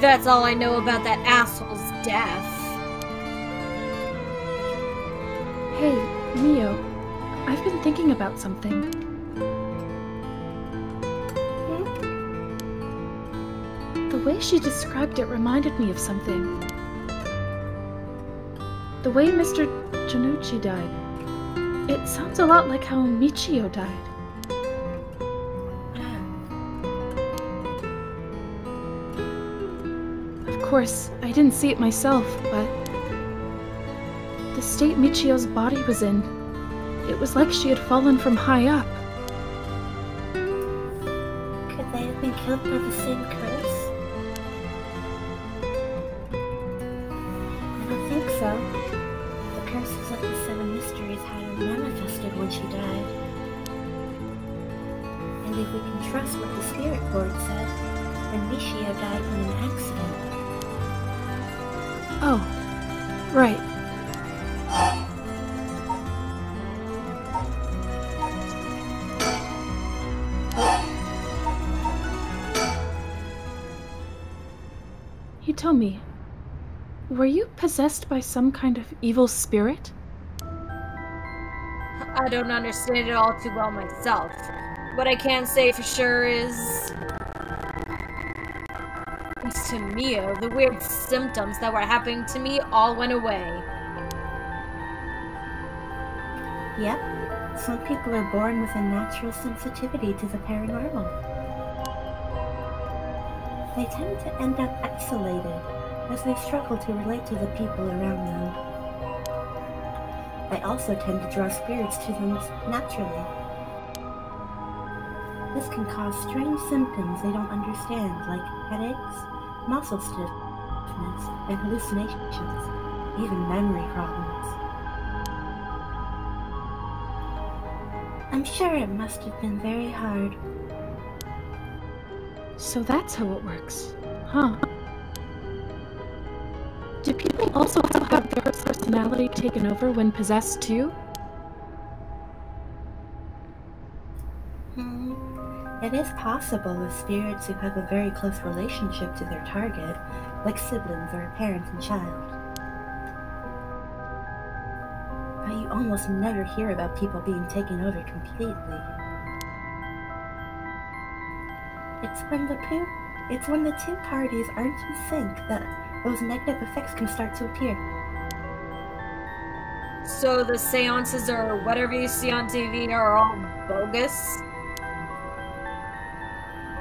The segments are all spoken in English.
That's all I know about that asshole's death. Hey, Mio. I've been thinking about something. The way she described it reminded me of something. The way Mr. Janucci died. It sounds a lot like how Michio died. Of course, I didn't see it myself, but the state Michio's body was in, it was like she had fallen from high up. Could they have been killed by the same curse? I don't think so. The curses of the Seven Mysteries hadn't manifested when she died. And if we can trust what the spirit board said, then Michio died from an accident. Oh, right. Hitomi, were you possessed by some kind of evil spirit? I don't understand it all too well myself. What I can say for sure is... thanks to Mio, the weird symptoms that were happening to me all went away. Yep, some people are born with a natural sensitivity to the paranormal. They tend to end up isolated, as they struggle to relate to the people around them. They also tend to draw spirits to them naturally. This can cause strange symptoms they don't understand, like headaches, muscle stiffness, and hallucinations, even memory problems. I'm sure it must have been very hard. So that's how it works, huh? Do people also have their personality taken over when possessed too? It is possible with spirits who have a very close relationship to their target, like siblings or a parent and child. But you almost never hear about people being taken over completely. It's when the two parties aren't in sync that those negative effects can start to appear. So the seances or whatever you see on TV are all bogus?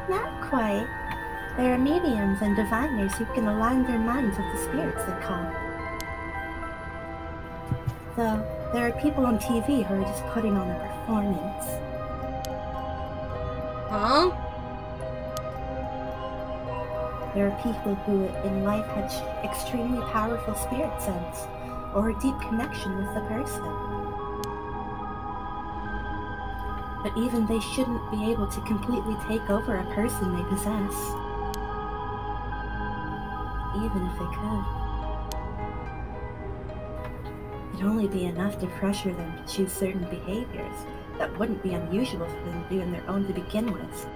Not quite. There are mediums and diviners who can align their minds with the spirits they call. Though, there are people on TV who are just putting on a performance. Huh? There are people who in life had extremely powerful spirit sense, or a deep connection with the person. But even they shouldn't be able to completely take over a person they possess. Even if they could. It'd only be enough to pressure them to choose certain behaviors that wouldn't be unusual for them to do on their own to begin with.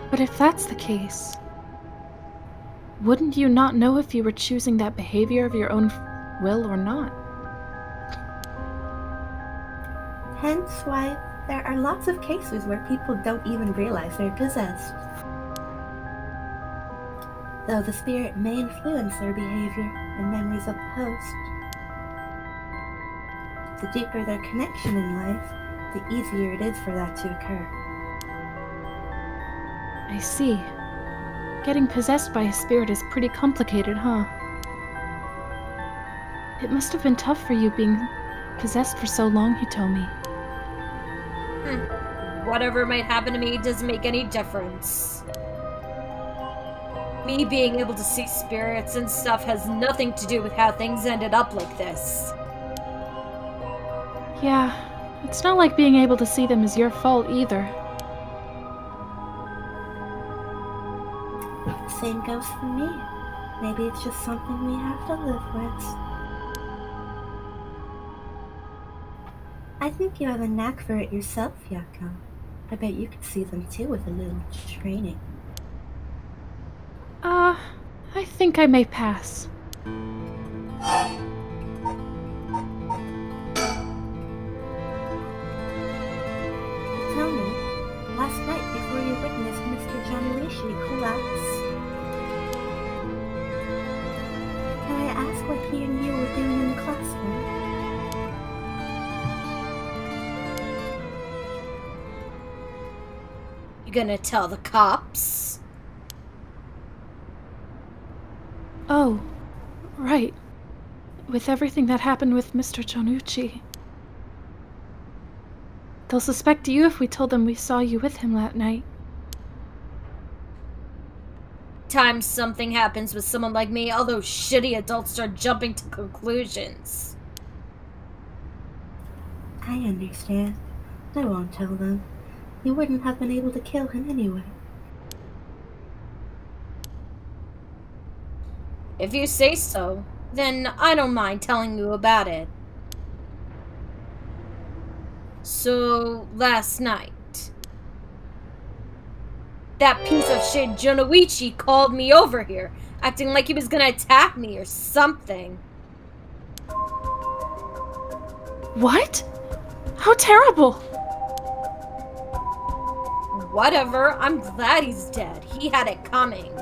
But if that's the case, wouldn't you not know if you were choosing that behavior of your own will or not? Hence why there are lots of cases where people don't even realize they're possessed. Though the spirit may influence their behavior and memories of the host. The deeper their connection in life, the easier it is for that to occur. I see. Getting possessed by a spirit is pretty complicated, huh? It must have been tough for you being possessed for so long, Hitomi. Whatever might happen to me doesn't make any difference. Me being able to see spirits and stuff has nothing to do with how things ended up like this. Yeah, it's not like being able to see them is your fault either. Same goes for me. Maybe it's just something we have to live with. I think you have a knack for it yourself, Yakko. I bet you could see them too with a little training. I think I may pass. Tell me, last night before you witnessed Mr. Janoichi collapse, can I ask what he and you were doing in the classroom? You gonna tell the cops? Oh, right. With everything that happened with Mr. Janoichi. They'll suspect you if we told them we saw you with him that night. Time something happens with someone like me, all those shitty adults start jumping to conclusions. I understand. I won't tell them. You wouldn't have been able to kill him anyway. If you say so, then I don't mind telling you about it. So, last night, that piece of shit Janoichi called me over here, acting like he was gonna attack me or something. What? How terrible! Whatever, I'm glad he's dead. He had it coming.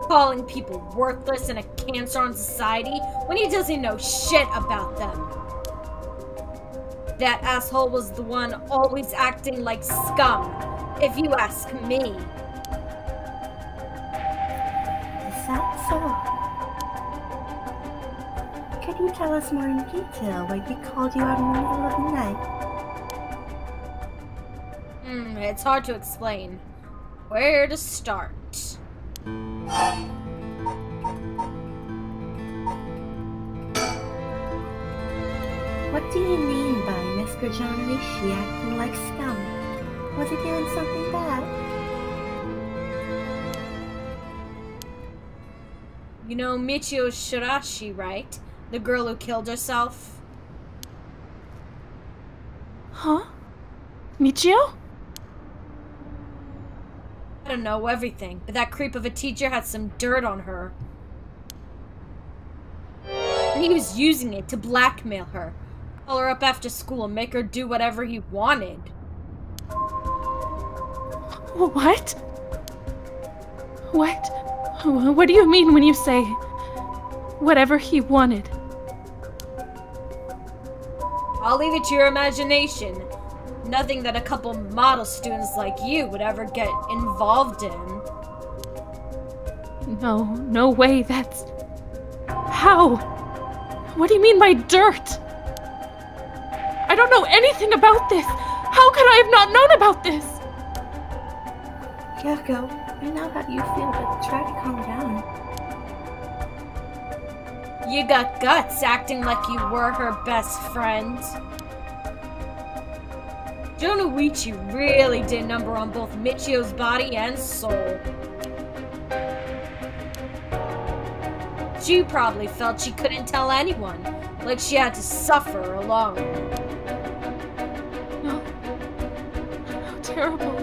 Calling people worthless and a cancer on society when he doesn't know shit about them. That asshole was the one always acting like scum, if you ask me. Is that so? Could you tell us more in detail why he called you out in the middle of the night? It's hard to explain. Where to start? What do you mean by Mr. Janoichi acting like scum? Was he doing something bad? You know Michio Shirashi, right? The girl who killed herself? Huh? Michio? I don't know everything, but that creep of a teacher had some dirt on her. And he was using it to blackmail her. Call her up after school and make her do whatever he wanted. What? What do you mean when you say whatever he wanted? I'll leave it to your imagination. Nothing that a couple model students like you would ever get involved in. No way, that's... How? What do you mean by dirt? I don't know anything about this! How could I have not known about this? Yakko, I know how you feel, but try to calm down. You got guts acting like you were her best friend. Janoichi really did number on both Michio's body and soul. She probably felt she couldn't tell anyone, like she had to suffer alone. No. How terrible.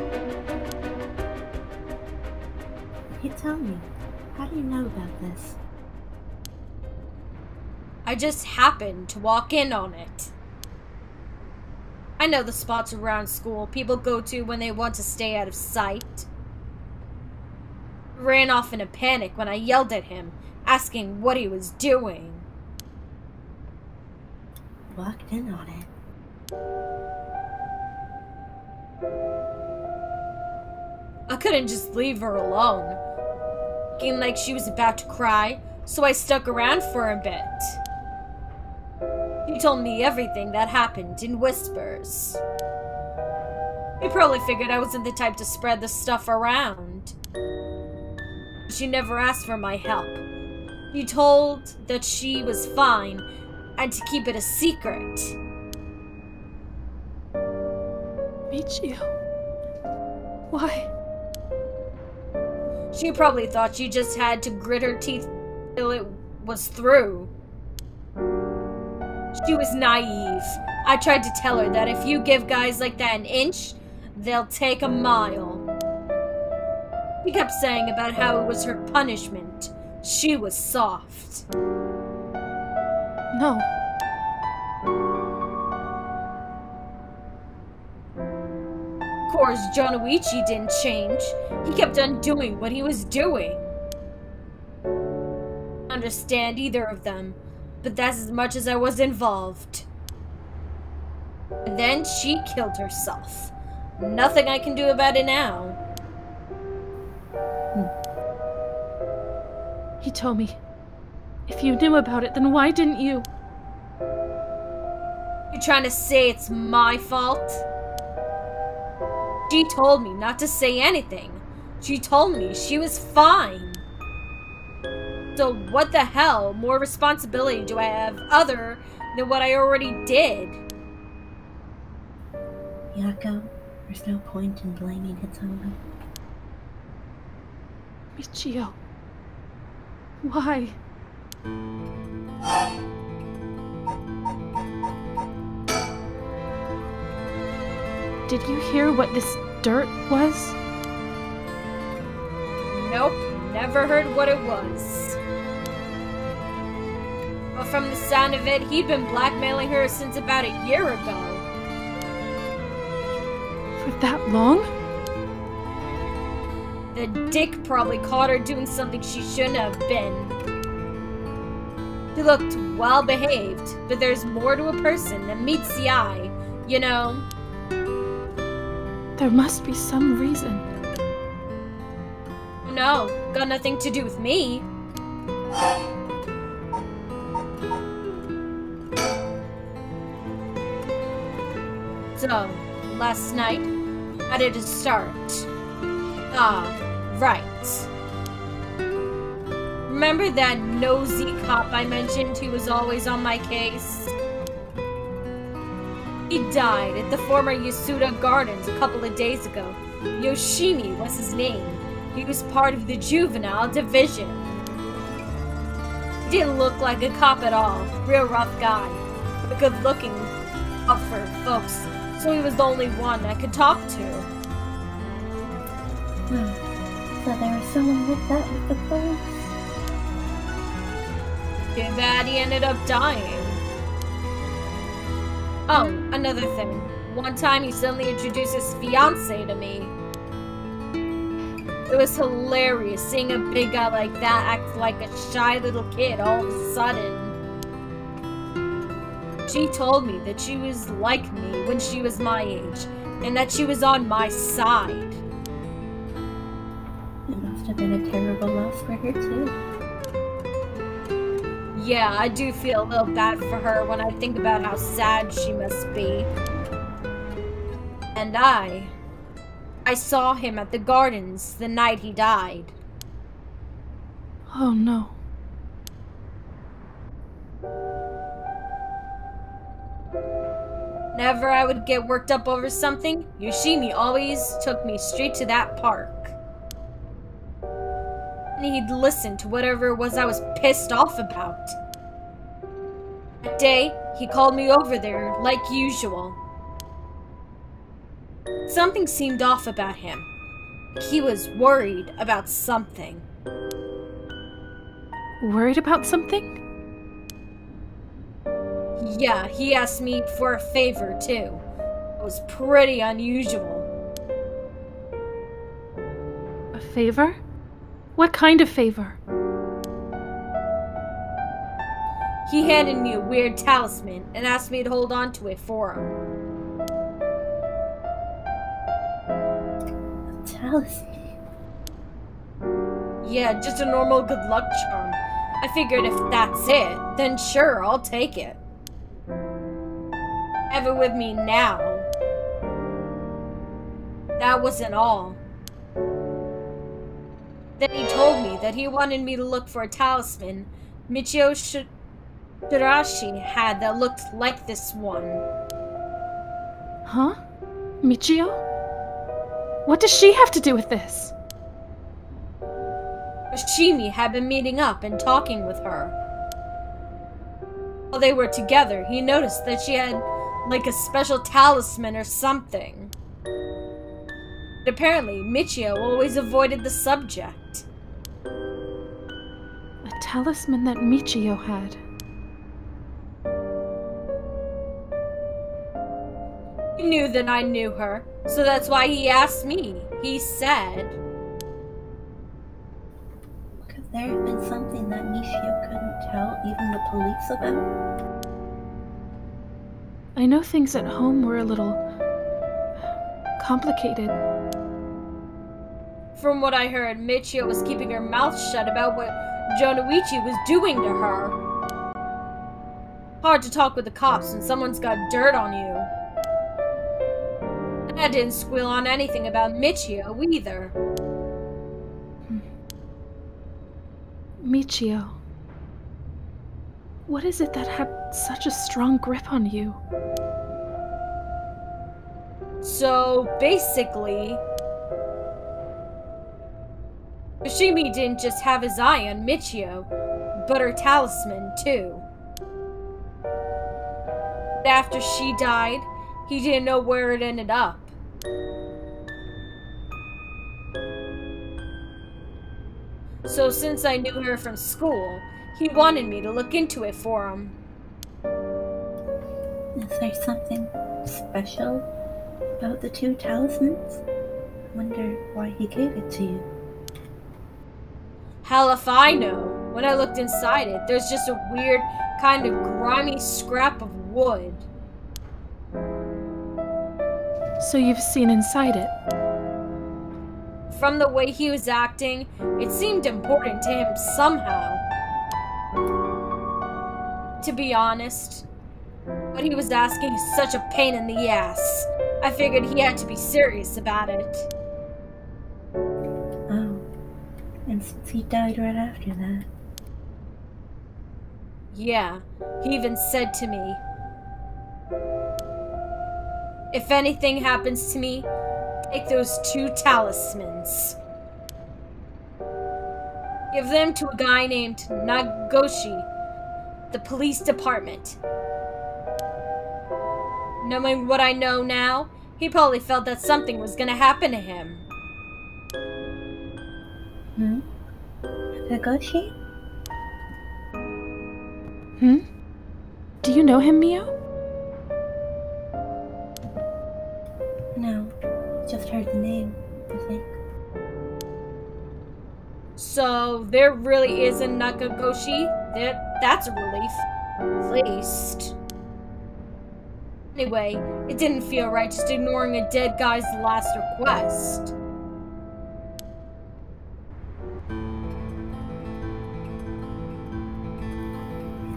Hitomi, how do you know about this? I just happened to walk in on it. I know the spots around school people go to when they want to stay out of sight. Ran off in a panic when I yelled at him, asking what he was doing. Walked in on it. I couldn't just leave her alone. Looking like she was about to cry, so I stuck around for a bit. She told me everything that happened in whispers. He probably figured I wasn't the type to spread the stuff around. She never asked for my help. She told that she was fine and to keep it a secret. Michio. Why? She probably thought she just had to grit her teeth till it was through. She was naive. I tried to tell her that if you give guys like that an inch, they'll take a mile. She kept saying about how it was her punishment. She was soft. No. Of course, Jonoichi didn't change. He kept on doing what he was doing. I don't understand either of them, but that's as much as I was involved. And then she killed herself. Nothing I can do about it now. Hitomi, if you knew about it, then why didn't you? You trying to say it's my fault? She told me not to say anything. She told me she was fine. So what the hell more responsibility do I have other than what I already did? Yakko, there's no point in blaming Hitomi. Michio. Why? Did you hear what this dirt was? Nope, never heard what it was. But from the sound of it, he'd been blackmailing her since about a year ago. For that long? The dick probably caught her doing something she shouldn't have been. She looked well behaved, but there's more to a person than meets the eye, you know? There must be some reason. No, got nothing to do with me. So, last night, how did it start? Ah, right. Remember that nosy cop I mentioned who was always on my case? He died at the former Yasuda Gardens a couple of days ago. Yoshimi was his name. He was part of the juvenile division. He didn't look like a cop at all. Real rough guy. But good looking up for folks. So he was the only one I could talk to. So there was someone like that with the police? Too bad he ended up dying. Oh, another thing. One time he suddenly introduced his fiancée to me. It was hilarious seeing a big guy like that act like a shy little kid all of a sudden. She told me that she was like me when she was my age, and that she was on my side. It must have been a terrible loss for her, too. Yeah, I do feel a little bad for her when I think about how sad she must be. And I saw him at the gardens the night he died. Oh no. Whenever I would get worked up over something, Yoshimi always took me straight to that park. And he'd listen to whatever it was I was pissed off about. That day, he called me over there like usual. Something seemed off about him. He was worried about something. Worried about something? Yeah, he asked me for a favor, too. It was pretty unusual. A favor? What kind of favor? He handed me a weird talisman and asked me to hold on to it for him. A talisman? Yeah, just a normal good luck charm. I figured if that's it, then sure, I'll take it. I have it with me now. That wasn't all. Then he told me that he wanted me to look for a talisman Michio Shirashi had that looked like this one. Huh? Michio? What does she have to do with this? Yoshimi had been meeting up and talking with her. While they were together, he noticed that she had like a special talisman or something. But apparently, Michio always avoided the subject. A talisman that Michio had. He knew that I knew her, so that's why he asked me. He said... Could there have been something that Michio couldn't tell even the police about? I know things at home were a little... complicated. From what I heard, Michio was keeping her mouth shut about what Jonoichi was doing to her. Hard to talk with the cops when someone's got dirt on you. And I didn't squeal on anything about Michio either. Michio. What is it that had such a strong grip on you? So, basically... Yoshimi didn't just have his eye on Michio, but her talisman, too. After she died, he didn't know where it ended up. So since I knew her from school, he wanted me to look into it for him. Is there something special about the two talismans? I wonder why he gave it to you. Hell if I know. When I looked inside it, there's just a weird, kind of grimy scrap of wood. So you've seen inside it? From the way he was acting, it seemed important to him somehow. To be honest, what he was asking is such a pain in the ass. I figured he had to be serious about it. Oh, and since he died right after that. Yeah, he even said to me, if anything happens to me, take those two talismans. Give them to a guy named Nagoshi, the police department. Knowing what I know now, he probably felt that something was gonna happen to him. Nagoshi? Do you know him, Mio? No, just heard the name, I think. So, there really is a Nakagoshi? That's a relief. At least. Anyway, it didn't feel right just ignoring a dead guy's last request.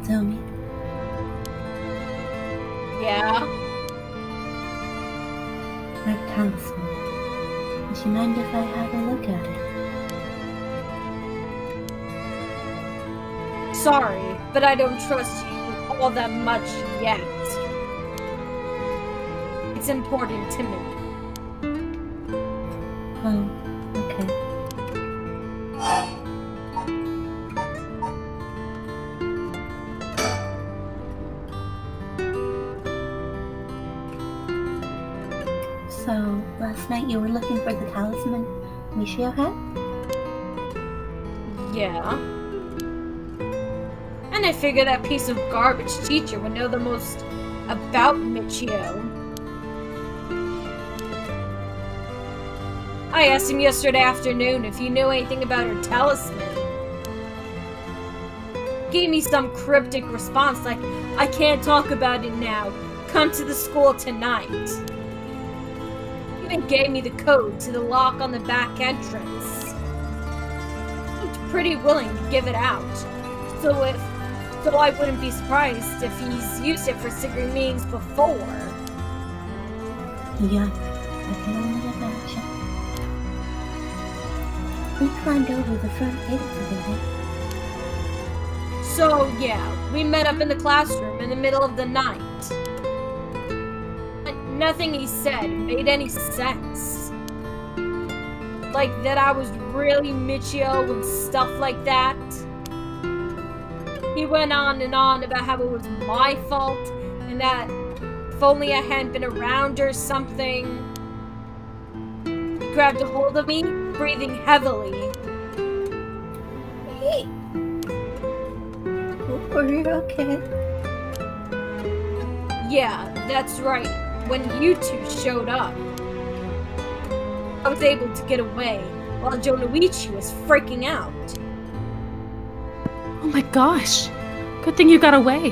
Hitomi. Yeah? That talisman. Would you mind if I have a look at it? Sorry, but I don't trust you all that much yet. It's important to me. Oh, okay. So, last night you were looking for the talisman Michio had? Yeah. And I figured that piece of garbage teacher would know the most about Michio. I asked him yesterday afternoon if he knew anything about her talisman. He gave me some cryptic response like, I can't talk about it now. Come to the school tonight. He even gave me the code to the lock on the back entrance. He looked pretty willing to give it out. So I wouldn't be surprised if he's used it for secret meetings before. Yeah, I can only imagine. We climbed over the front gate together. So, yeah, we met up in the classroom in the middle of the night. But nothing he said made any sense. Like that I was really Michio and stuff like that. He went on and on about how it was my fault, and that if only I hadn't been around or something. grabbed a hold of me, breathing heavily. Hey! Were you okay? Yeah, that's right. When you two showed up, I was able to get away, while Jonoichi was freaking out. Oh my gosh. Good thing you got away.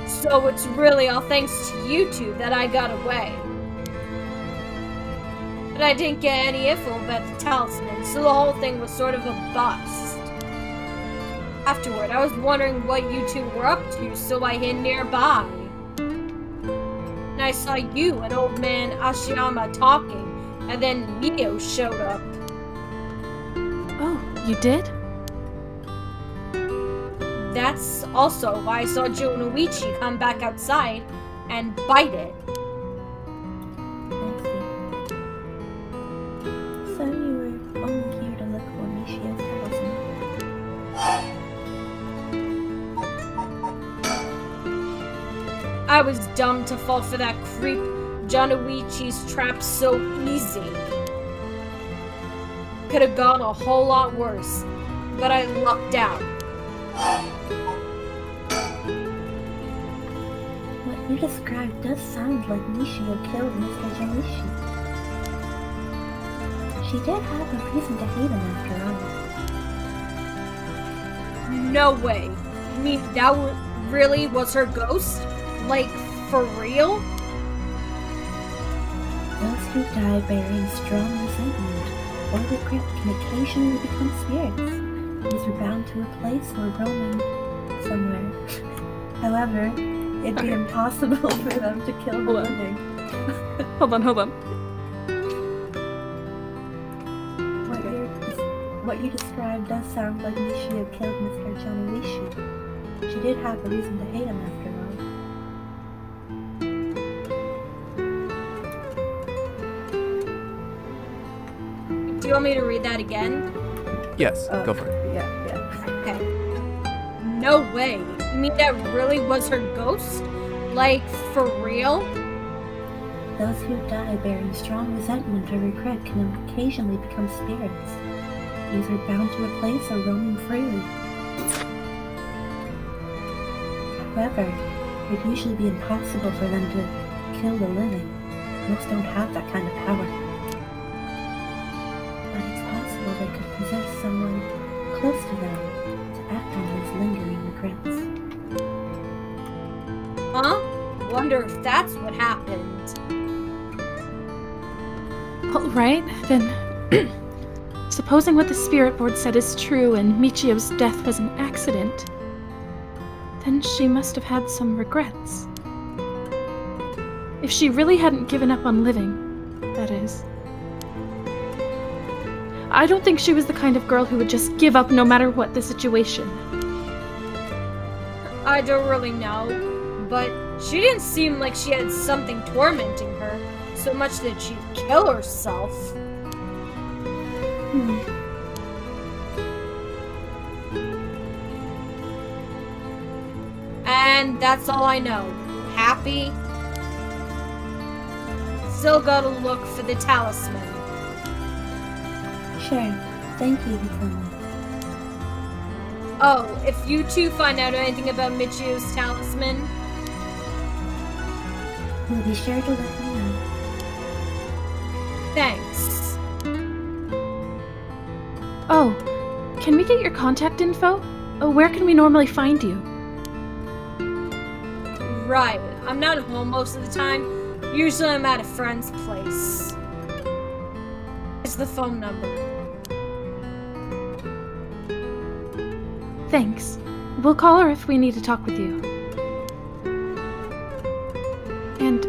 So it's really all thanks to you two that I got away. But I didn't get any info about the talisman, so the whole thing was sort of a bust. Afterward, I was wondering what you two were up to, so I hid nearby. And I saw you and old man Ashiyama talking, and then Mio showed up. Oh, you did? That's also why I saw Jonoichi come back outside and bite it. I see. So you were only here to look for Nishio's talisman. I was dumb to fall for that creep Jonoichi's trap so easy. Could have gone a whole lot worse, but I lucked out. What you described does sound like Nishio killed Mr. Jonoichi. She did have a reason to hate him after all. No way. You mean that really was her ghost? Like, for real? Those who die bearing strong resentment or regret can occasionally become spirits. These are bound to a place or roaming somewhere. However, it'd be impossible for them to kill the living. Hold on. What you described does sound like Nishio killed Mr. Jonoichi. She did have a reason to hate him after all. Do you want me to read that again? Yes, go for it. Yeah. Okay. No way. You mean that really was her ghost? Like, for real? Those who die bearing strong resentment or regret can occasionally become spirits. These are bound to a place or roaming freely. However, it'd usually be impossible for them to kill the living. Most don't have that kind of power. But it's possible they could possess someone close to them to act on those lingering regrets. Huh? Wonder if that's what happened. Alright, then. Supposing what the spirit board said is true and Michio's death was an accident, then she must have had some regrets. If she really hadn't given up on living, that is. I don't think she was the kind of girl who would just give up no matter what the situation. I don't really know, but she didn't seem like she had something tormenting her, so much that she'd kill herself. And that's all I know. Happy? Still gotta look for the talisman. Sure. Thank you, Hitomi. Oh, if you two find out anything about Michio's talisman, We'll be sure to let you know. thanks. Oh, can we get your contact info? Oh, where can we normally find you? Right. I'm not home most of the time. Usually I'm at a friend's place. It's the phone number. Thanks. We'll call her if we need to talk with you. And,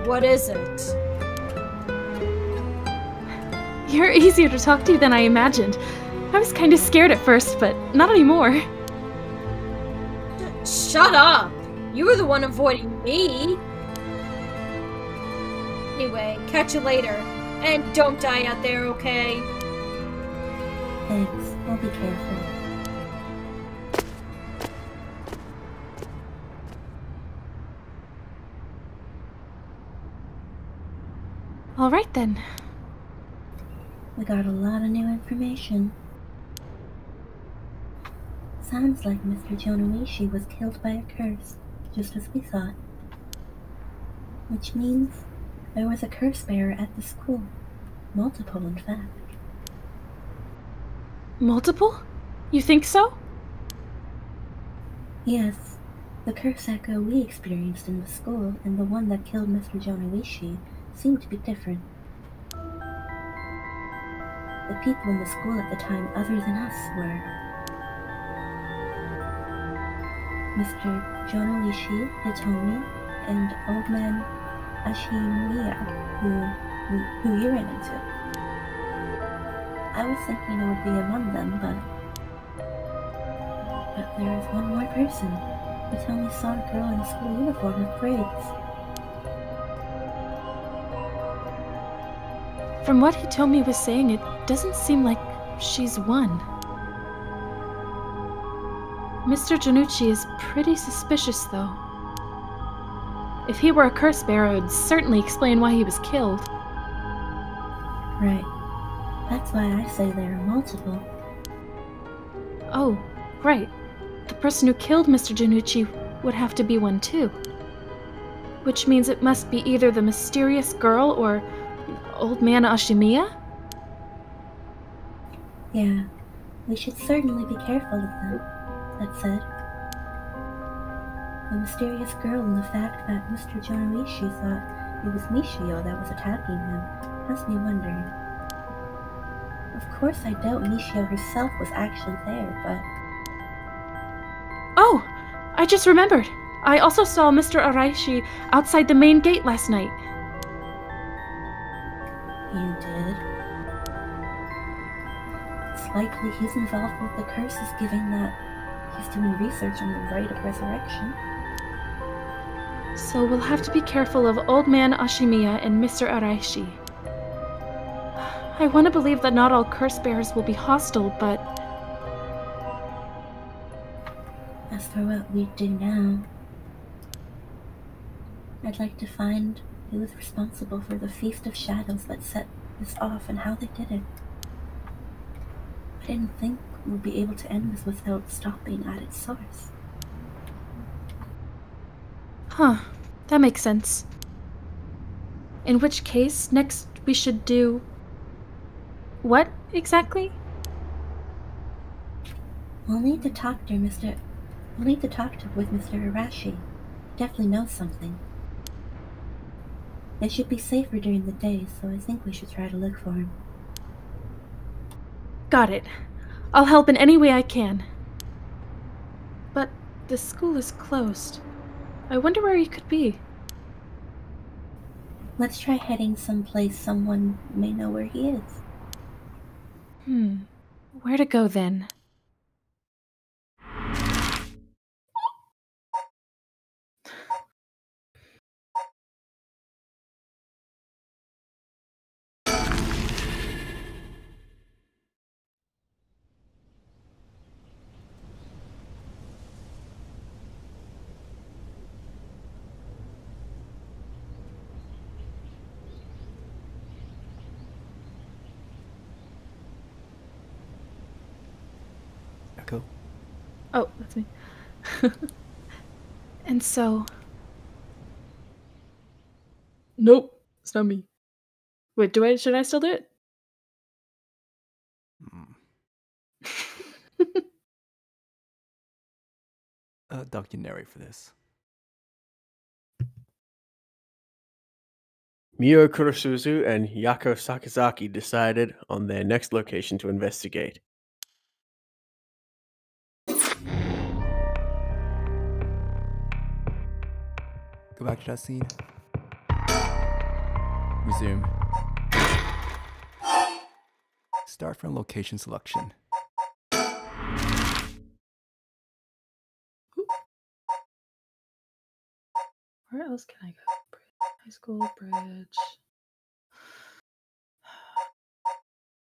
What is it? you're easier to talk to than I imagined. I was kind of scared at first, but not anymore. Shut up! You were the one avoiding me! Anyway, catch you later. And don't die out there, okay? Thanks. I'll be careful. All right then. We got a lot of new information. Sounds like Mr. Jonoishi was killed by a curse, just as we thought. Which means there was a curse bearer at the school. Multiple, in fact. Multiple? You think so? Yes, the curse echo we experienced in the school and the one that killed Mr. Jonoishi seemed to be different. The people in the school at the time other than us were Mr. Jonoishi, Hitomi, and Old Man Ashimiya, who you ran into. I was thinking it would be among them, but there is one more person. Hitomi saw a girl in a school uniform with braids. From what Hitomi was saying, it doesn't seem like she's one. Mr. Janucci is pretty suspicious, though. If he were a curse bearer, it would certainly explain why he was killed. Right. That's why I say there are multiple. Oh, right. The person who killed Mr. Janucci would have to be one too. Which means it must be either the mysterious girl or Old Man Ashimiya? Yeah, we should certainly be careful of them. That said, the mysterious girl and the fact that Mr. Jonoishi thought it was Nishio that was attacking him has me wondering. Of course I doubt Nishio herself was actually there, but... Oh! I just remembered! I also saw Mr. Araishi outside the main gate last night. You did? It's likely he's involved with the curses, given that he's doing research on the rite of resurrection. So we'll have to be careful of Old Man Ashimiya and Mr. Araishi. I want to believe that not all curse bearers will be hostile, but... As for what we do now, I'd like to find who was responsible for the Feast of Shadows that set this off and how they did it. I didn't think we'd be able to end this without stopping at its source. Huh, that makes sense. In which case, next we should do... what, exactly? We'll need to talk with Mr. Arashi. He definitely knows something. It should be safer during the day, so I think we should try to look for him. Got it. I'll help in any way I can. But the school is closed. I wonder where he could be. Let's try heading someplace someone may know where he is. Where to go then? Yakko? Oh, that's me. And so... Nope, it's not me. Wait, should I still do it? Documentary for this. Mio Kurosuzu and Yakko Sakazaki decided on their next location to investigate. Go back to that scene. Resume. Start from location selection. Where else can I go? High school bridge.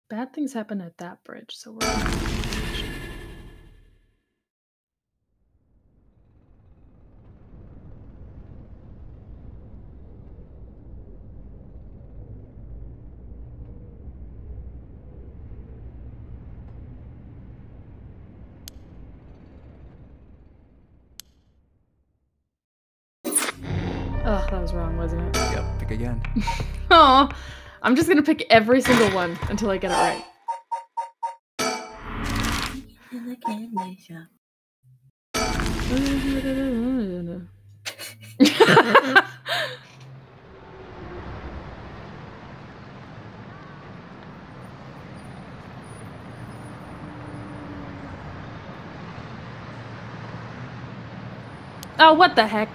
Bad things happen at that bridge, so we're on the bridge. That was wrong, wasn't it? Yep, pick again. Oh, I'm just gonna pick every single one until I get it right. In the candy shop. Oh, what the heck?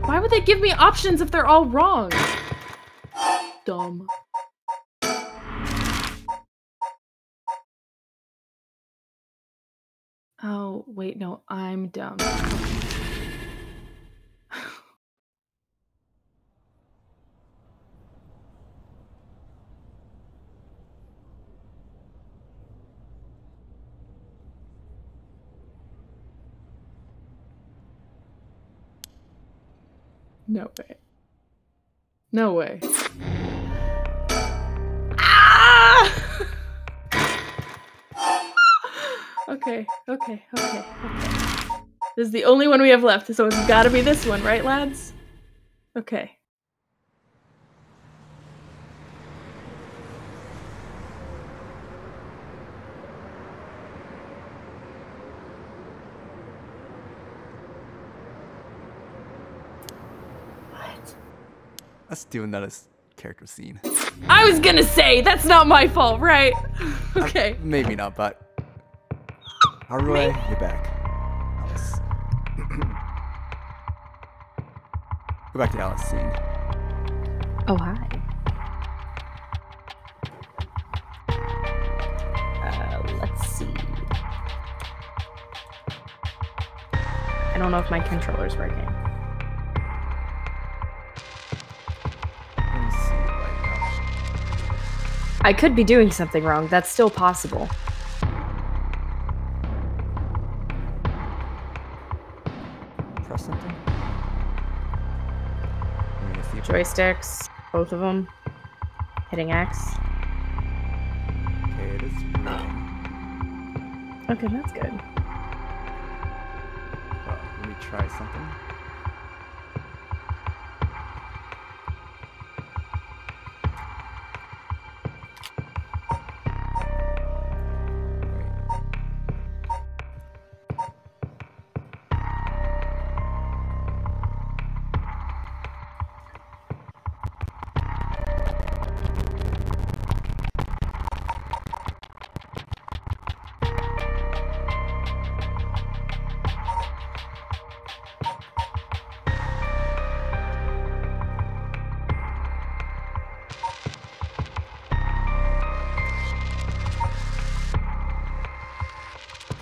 Why would they give me options if they're all wrong? Dumb. Oh, wait, no, I'm dumb. No way. No way. Ah! Okay. This is the only one we have left, so it's gotta be this one, right, lads? Okay. Let's do another character scene. I was gonna say, that's not my fault, right? Okay. Maybe not, but... Harue, you're back. Alice. Go back to Alice scene. Oh, hi. Let's see. I don't know if my controller's working. Let me see it right now. I could be doing something wrong. That's still possible. Press something? Let me see if- Joysticks, both of them. Hitting X. Okay, it is moving. Okay, that's good. Well, let me try something.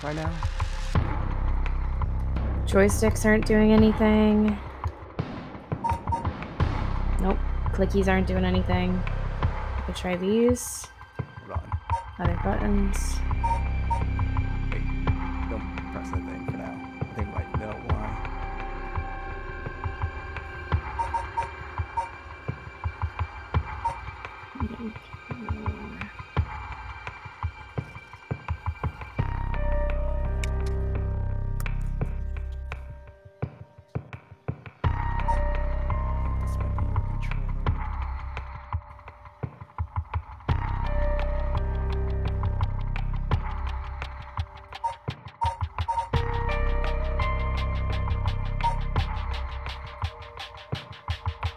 Right now? Joysticks aren't doing anything. Nope. Clickies aren't doing anything. I could try these. Hold on. Other buttons. Wait, don't press that thing for now. I think I might know why. This might be your controller.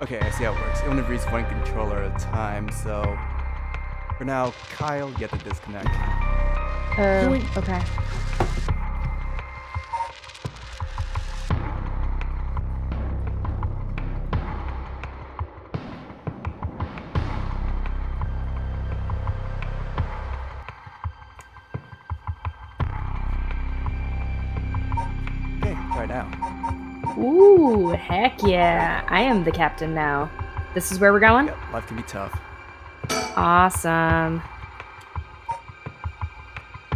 Okay, I see how it works. It only reads one controller at a time, so for now, Kyle, you have to disconnect. Okay. Okay, try it now. Ooh, heck yeah. I am the captain now. This is where we're going? Yep, life can be tough. Awesome.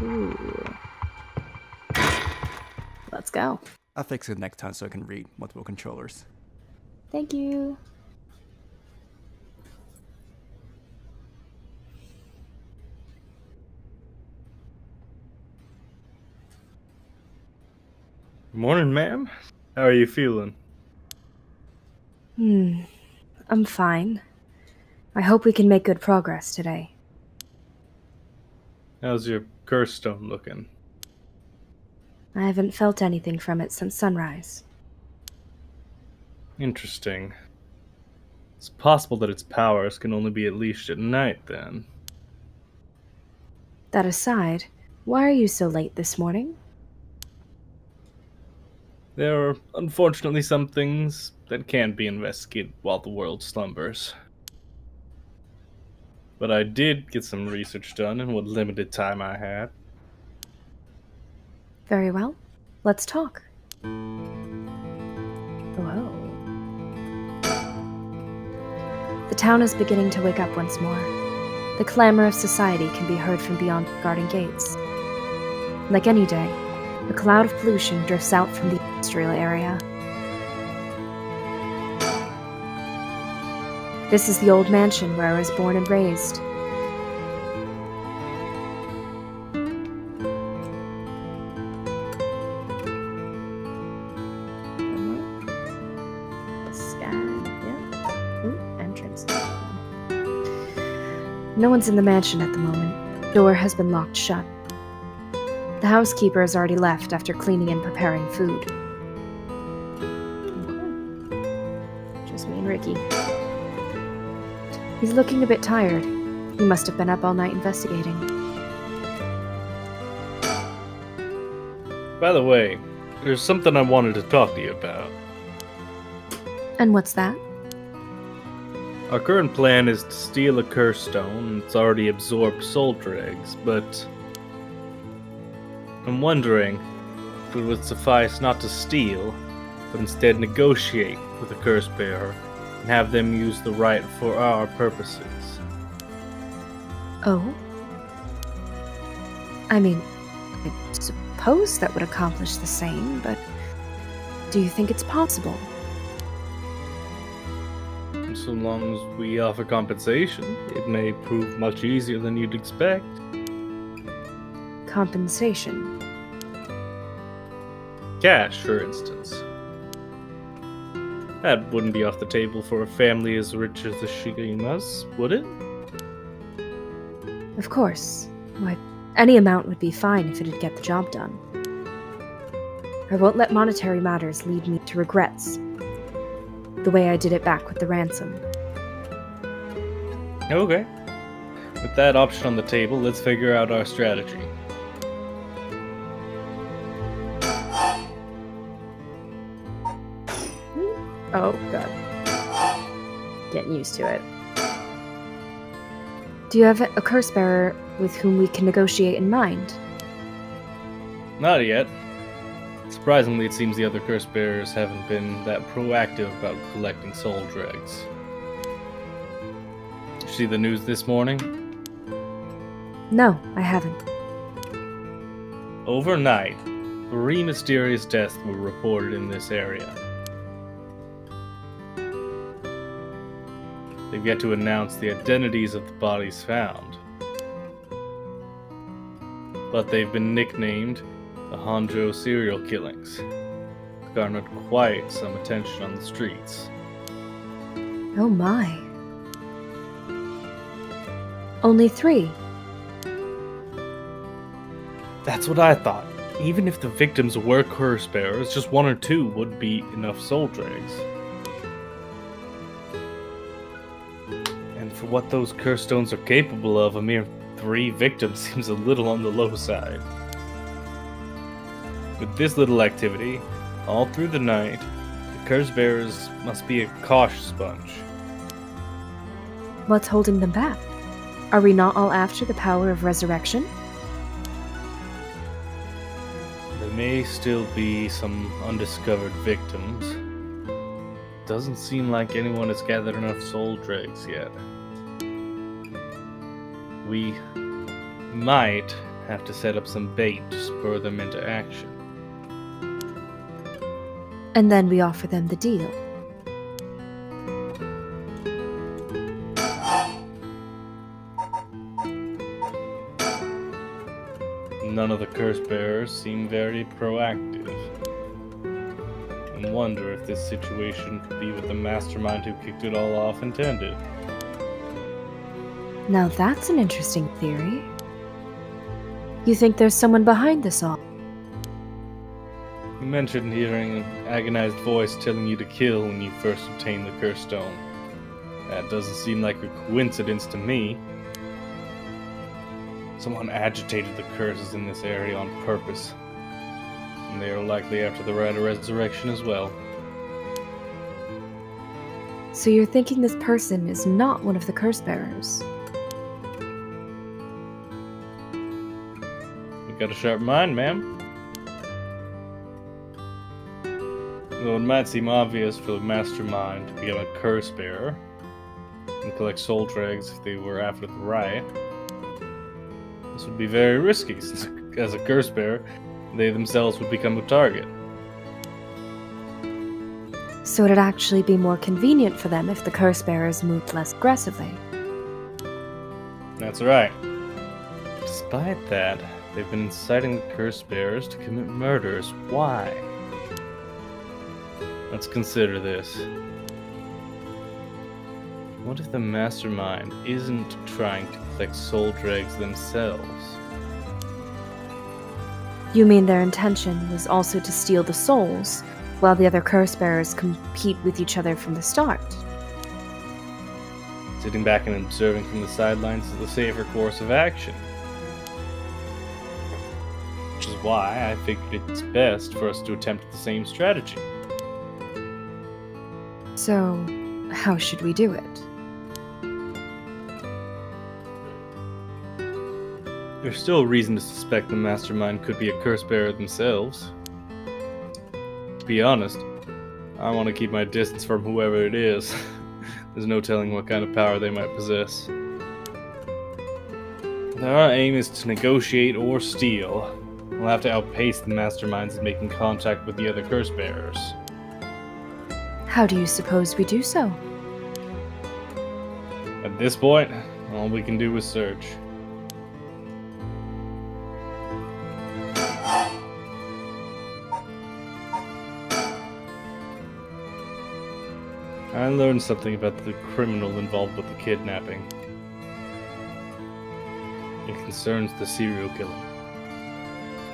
Ooh. Let's go. I'll fix it next time so I can read multiple controllers. Thank you. Morning, ma'am. How are you feeling? I'm fine. I hope we can make good progress today. How's your curse stone looking? I haven't felt anything from it since sunrise. Interesting. It's possible that its powers can only be unleashed at night, then. That aside, why are you so late this morning? There are unfortunately some things that can't be investigated while the world slumbers. But I did get some research done in what limited time I had. Very well. Let's talk. Whoa. The town is beginning to wake up once more. The clamor of society can be heard from beyond the garden gates. Like any day, a cloud of pollution drifts out from the industrial area. This is the old mansion where I was born and raised. No one's in the mansion at the moment. The door has been locked shut. The housekeeper has already left after cleaning and preparing food. Just me and Ricky. He's looking a bit tired. He must have been up all night investigating. By the way, there's something I wanted to talk to you about. And what's that? Our current plan is to steal a curse stone. It's already absorbed soul dregs, but I'm wondering if it would suffice not to steal, but instead negotiate with the curse bearer and have them use the right for our purposes. Oh? I mean, I suppose that would accomplish the same, but do you think it's possible? So long as we offer compensation, it may prove much easier than you'd expect. Compensation? Cash, for instance. That wouldn't be off the table for a family as rich as the Shigemas, would it? Of course. Why, any amount would be fine if it'd get the job done. I won't let monetary matters lead me to regrets. The way I did it back with the ransom. Okay. With that option on the table, let's figure out our strategy. Oh, God. Getting used to it. Do you have a curse bearer with whom we can negotiate in mind? Not yet. Surprisingly, it seems the other curse bearers haven't been that proactive about collecting soul dregs. Did you see the news this morning? No, I haven't. Overnight, 3 mysterious deaths were reported in this area. They've yet to announce the identities of the bodies found. But they've been nicknamed the Honjo serial killings. Garnered quite some attention on the streets. Oh my. Only 3? That's what I thought. Even if the victims were curse bearers, just 1 or 2 would be enough soul dregs. And for what those curse stones are capable of, a mere 3 victims seems a little on the low side. With this little activity, all through the night, the curse bearers must be a cautious bunch. What's holding them back? Are we not all after the power of resurrection? There may still be some undiscovered victims. Doesn't seem like anyone has gathered enough soul dregs yet. We might have to set up some bait to spur them into action. And then we offer them the deal. None of the curse bearers seem very proactive. and wonder if this situation could be what the mastermind who kicked it all off intended. Now that's an interesting theory. You think there's someone behind this all? You mentioned hearing an agonized voice telling you to kill when you first obtained the Curse Stone. That doesn't seem like a coincidence to me. Someone agitated the curses in this area on purpose. And they are likely after the Rite of Resurrection as well. So you're thinking this person is not one of the curse bearers? You got a sharp mind, ma'am. Though it might seem obvious for the mastermind to become a curse bearer and collect soul dregs if they were after the riot, this would be very risky, since as a curse bearer, they themselves would become a target. So it'd actually be more convenient for them if the curse bearers moved less aggressively. That's right. Despite that, they've been inciting the curse bearers to commit murders. Why? Let's consider this. What if the mastermind isn't trying to collect soul dregs themselves? You mean their intention was also to steal the souls, while the other curse bearers compete with each other from the start? Sitting back and observing from the sidelines is the safer course of action. Which is why I figured it's best for us to attempt the same strategy. So, how should we do it? There's still reason to suspect the mastermind could be a curse bearer themselves. To be honest, I want to keep my distance from whoever it is. There's no telling what kind of power they might possess. If our aim is to negotiate or steal, we'll have to outpace the masterminds in making contact with the other curse bearers. How do you suppose we do so? At this point, all we can do is search. I learned something about the criminal involved with the kidnapping. It concerns the serial killer.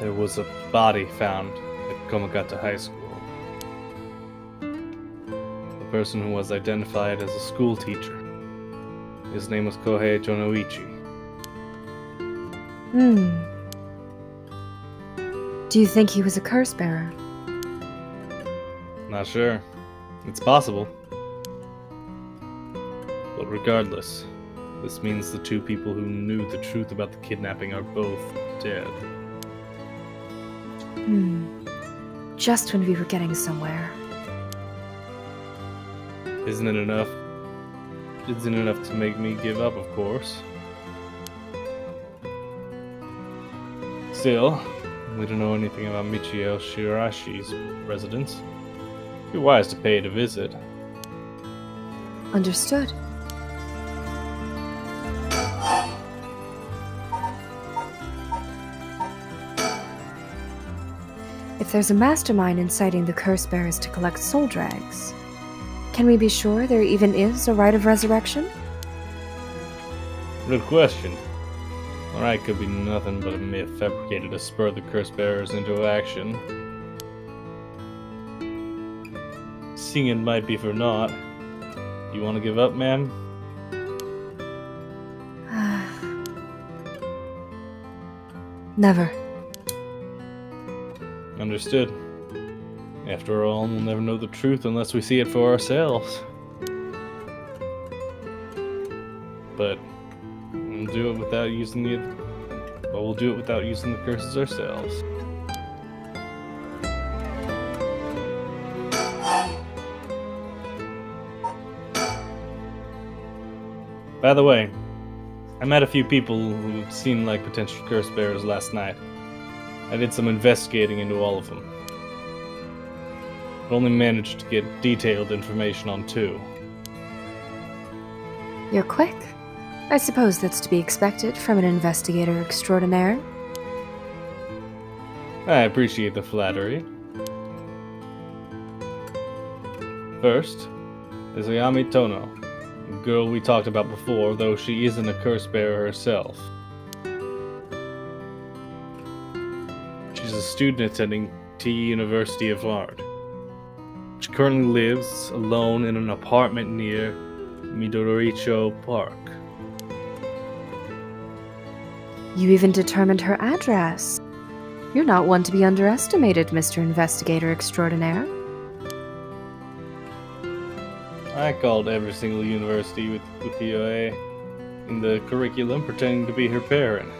There was a body found at Komagata High School. The person who was identified as a school teacher. His name was Kohei Jonoichi. Do you think he was a curse bearer? Not sure. It's possible. But regardless, this means the two people who knew the truth about the kidnapping are both dead. Just when we were getting somewhere. Isn't it enough? Isn't it enough to make me give up, of course. Still, we don't know anything about Michio Shirashi's residence. It'd be wise to pay it a visit. Understood. If there's a mastermind inciting the curse bearers to collect soul dregs, can we be sure there even is a rite of resurrection? Good question. The rite could be nothing but a myth fabricated to spur the curse bearers into action. Seeing it might be for naught. You want to give up, ma'am? Never. Understood. After all, we'll never know the truth unless we see it for ourselves. But we'll do it without using the curses ourselves. By the way, I met a few people who seemed like potential curse bearers last night. I did some investigating into all of them. But only managed to get detailed information on 2. You're quick. I suppose that's to be expected from an investigator extraordinaire. I appreciate the flattery. First, there's Ayami Tono, the girl we talked about before, though she isn't a curse bearer herself. She's a student attending T University of Art. She currently lives alone in an apartment near Midoricho Park. You even determined her address. You're not one to be underestimated, Mr. Investigator Extraordinaire. I called every single university with ukiyo-e in the curriculum pretending to be her parent.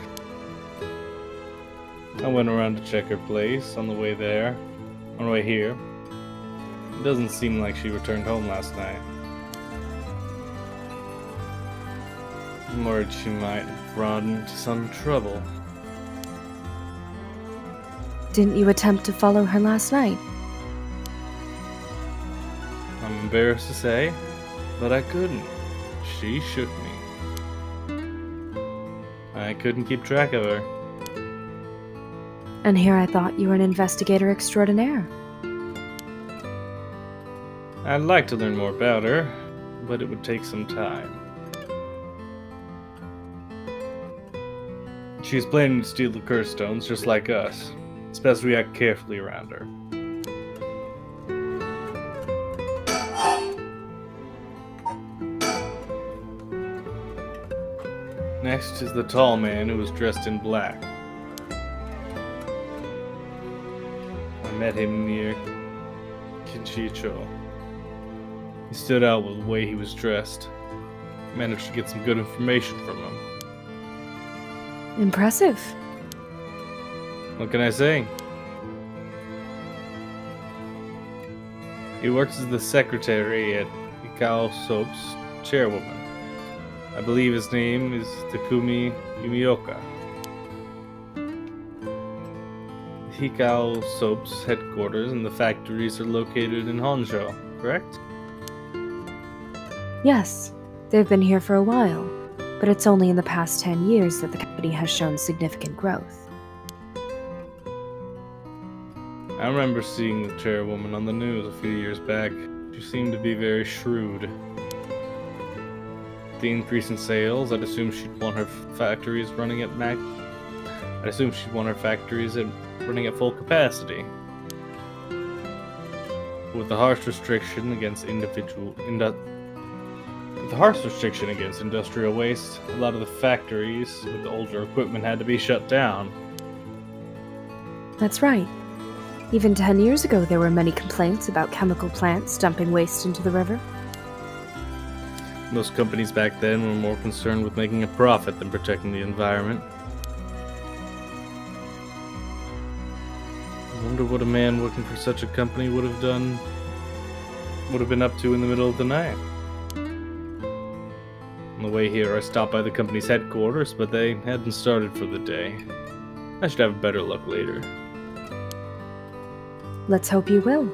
I went around to check her place on the way there, on the way here. It doesn't seem like she returned home last night. I'm worried she might have run into some trouble. Didn't you attempt to follow her last night? I'm embarrassed to say, but I couldn't. She shook me. I couldn't keep track of her. And here I thought you were an investigator extraordinaire. I'd like to learn more about her, but it would take some time. She's planning to steal the curse stones just like us. It's best we act carefully around her. Next is the tall man who was dressed in black. I met him near Kinchicho. He stood out with the way he was dressed. Managed to get some good information from him. Impressive. What can I say? He works as the secretary at Hikao Soap's chairwoman. I believe his name is Takumi Yumioka. Hikao Soap's headquarters and the factories are located in Honjo, correct? Yes, they've been here for a while, but it's only in the past 10 years that the company has shown significant growth. I remember seeing the chairwoman on the news a few years back. She seemed to be very shrewd. The increase in sales, I'd assume she'd want her factories running at running at full capacity. With the harsh restriction against industrial waste, a lot of the factories with the older equipment had to be shut down. That's right. Even 10 years ago, there were many complaints about chemical plants dumping waste into the river. Most companies back then were more concerned with making a profit than protecting the environment. I wonder what a man working for such a company would have been up to in the middle of the night. On the way here, I stopped by the company's headquarters, but they hadn't started for the day. I should have better luck later. Let's hope you will.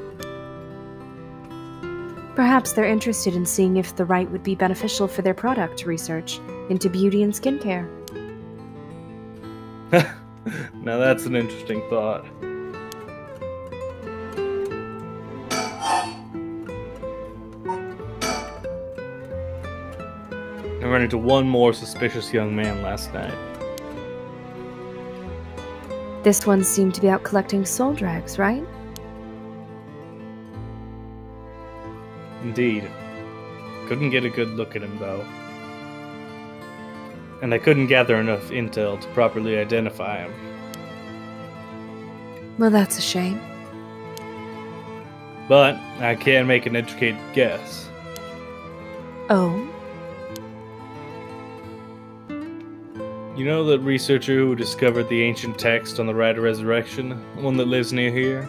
Perhaps they're interested in seeing if the right would be beneficial for their product research into beauty and skincare. Now that's an interesting thought. I ran into one more suspicious young man last night. This one seemed to be out collecting soul drags, right? Indeed. Couldn't get a good look at him, though. And I couldn't gather enough intel to properly identify him. Well, that's a shame. But I can make an educated guess. Oh? You know that researcher who discovered the ancient text on the Rite of Resurrection? The one that lives near here?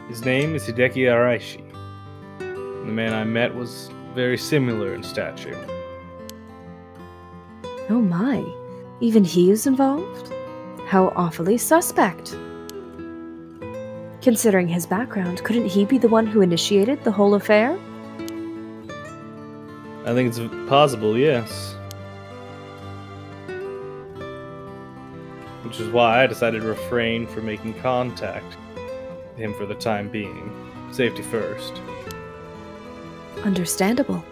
His name is Hideki Araishi. The man I met was very similar in stature. Oh my. Even he is involved? How awfully suspect. Considering his background, couldn't he be the one who initiated the whole affair? I think it's possible, yes. Which is why I decided to refrain from making contact with him for the time being. safety first. Understandable.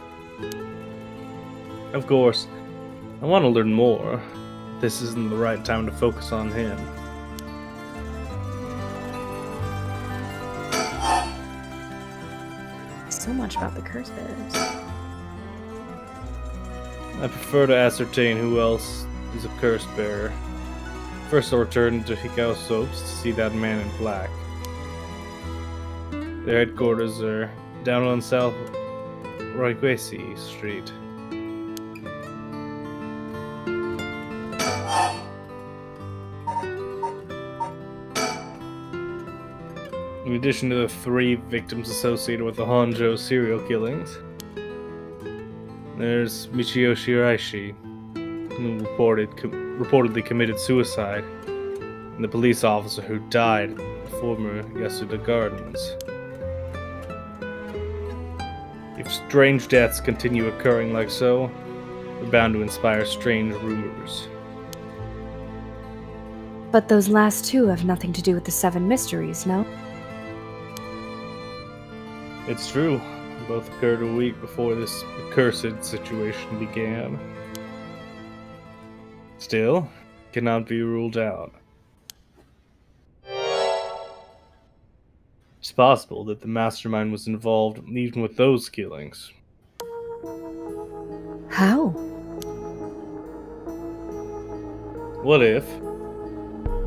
Of course, I want to learn more. This isn't the right time to focus on him. So much about the curse bearers. I prefer to ascertain who else is a curse bearer. First, I'll return to Hikao Soaps to see that man in black. Their headquarters are down on South Raiguesi Street. In addition to the 3 victims associated with the Honjo serial killings, there's Michio Shiraishi, who reportedly committed suicide, and the police officer who died at the former Yasuda Gardens. If strange deaths continue occurring like so, they're bound to inspire strange rumors. But those last 2 have nothing to do with the 7 mysteries, no? It's true. Both occurred a week before this accursed situation began. Still, cannot be ruled out. It's possible that the mastermind was involved even with those killings. How? What if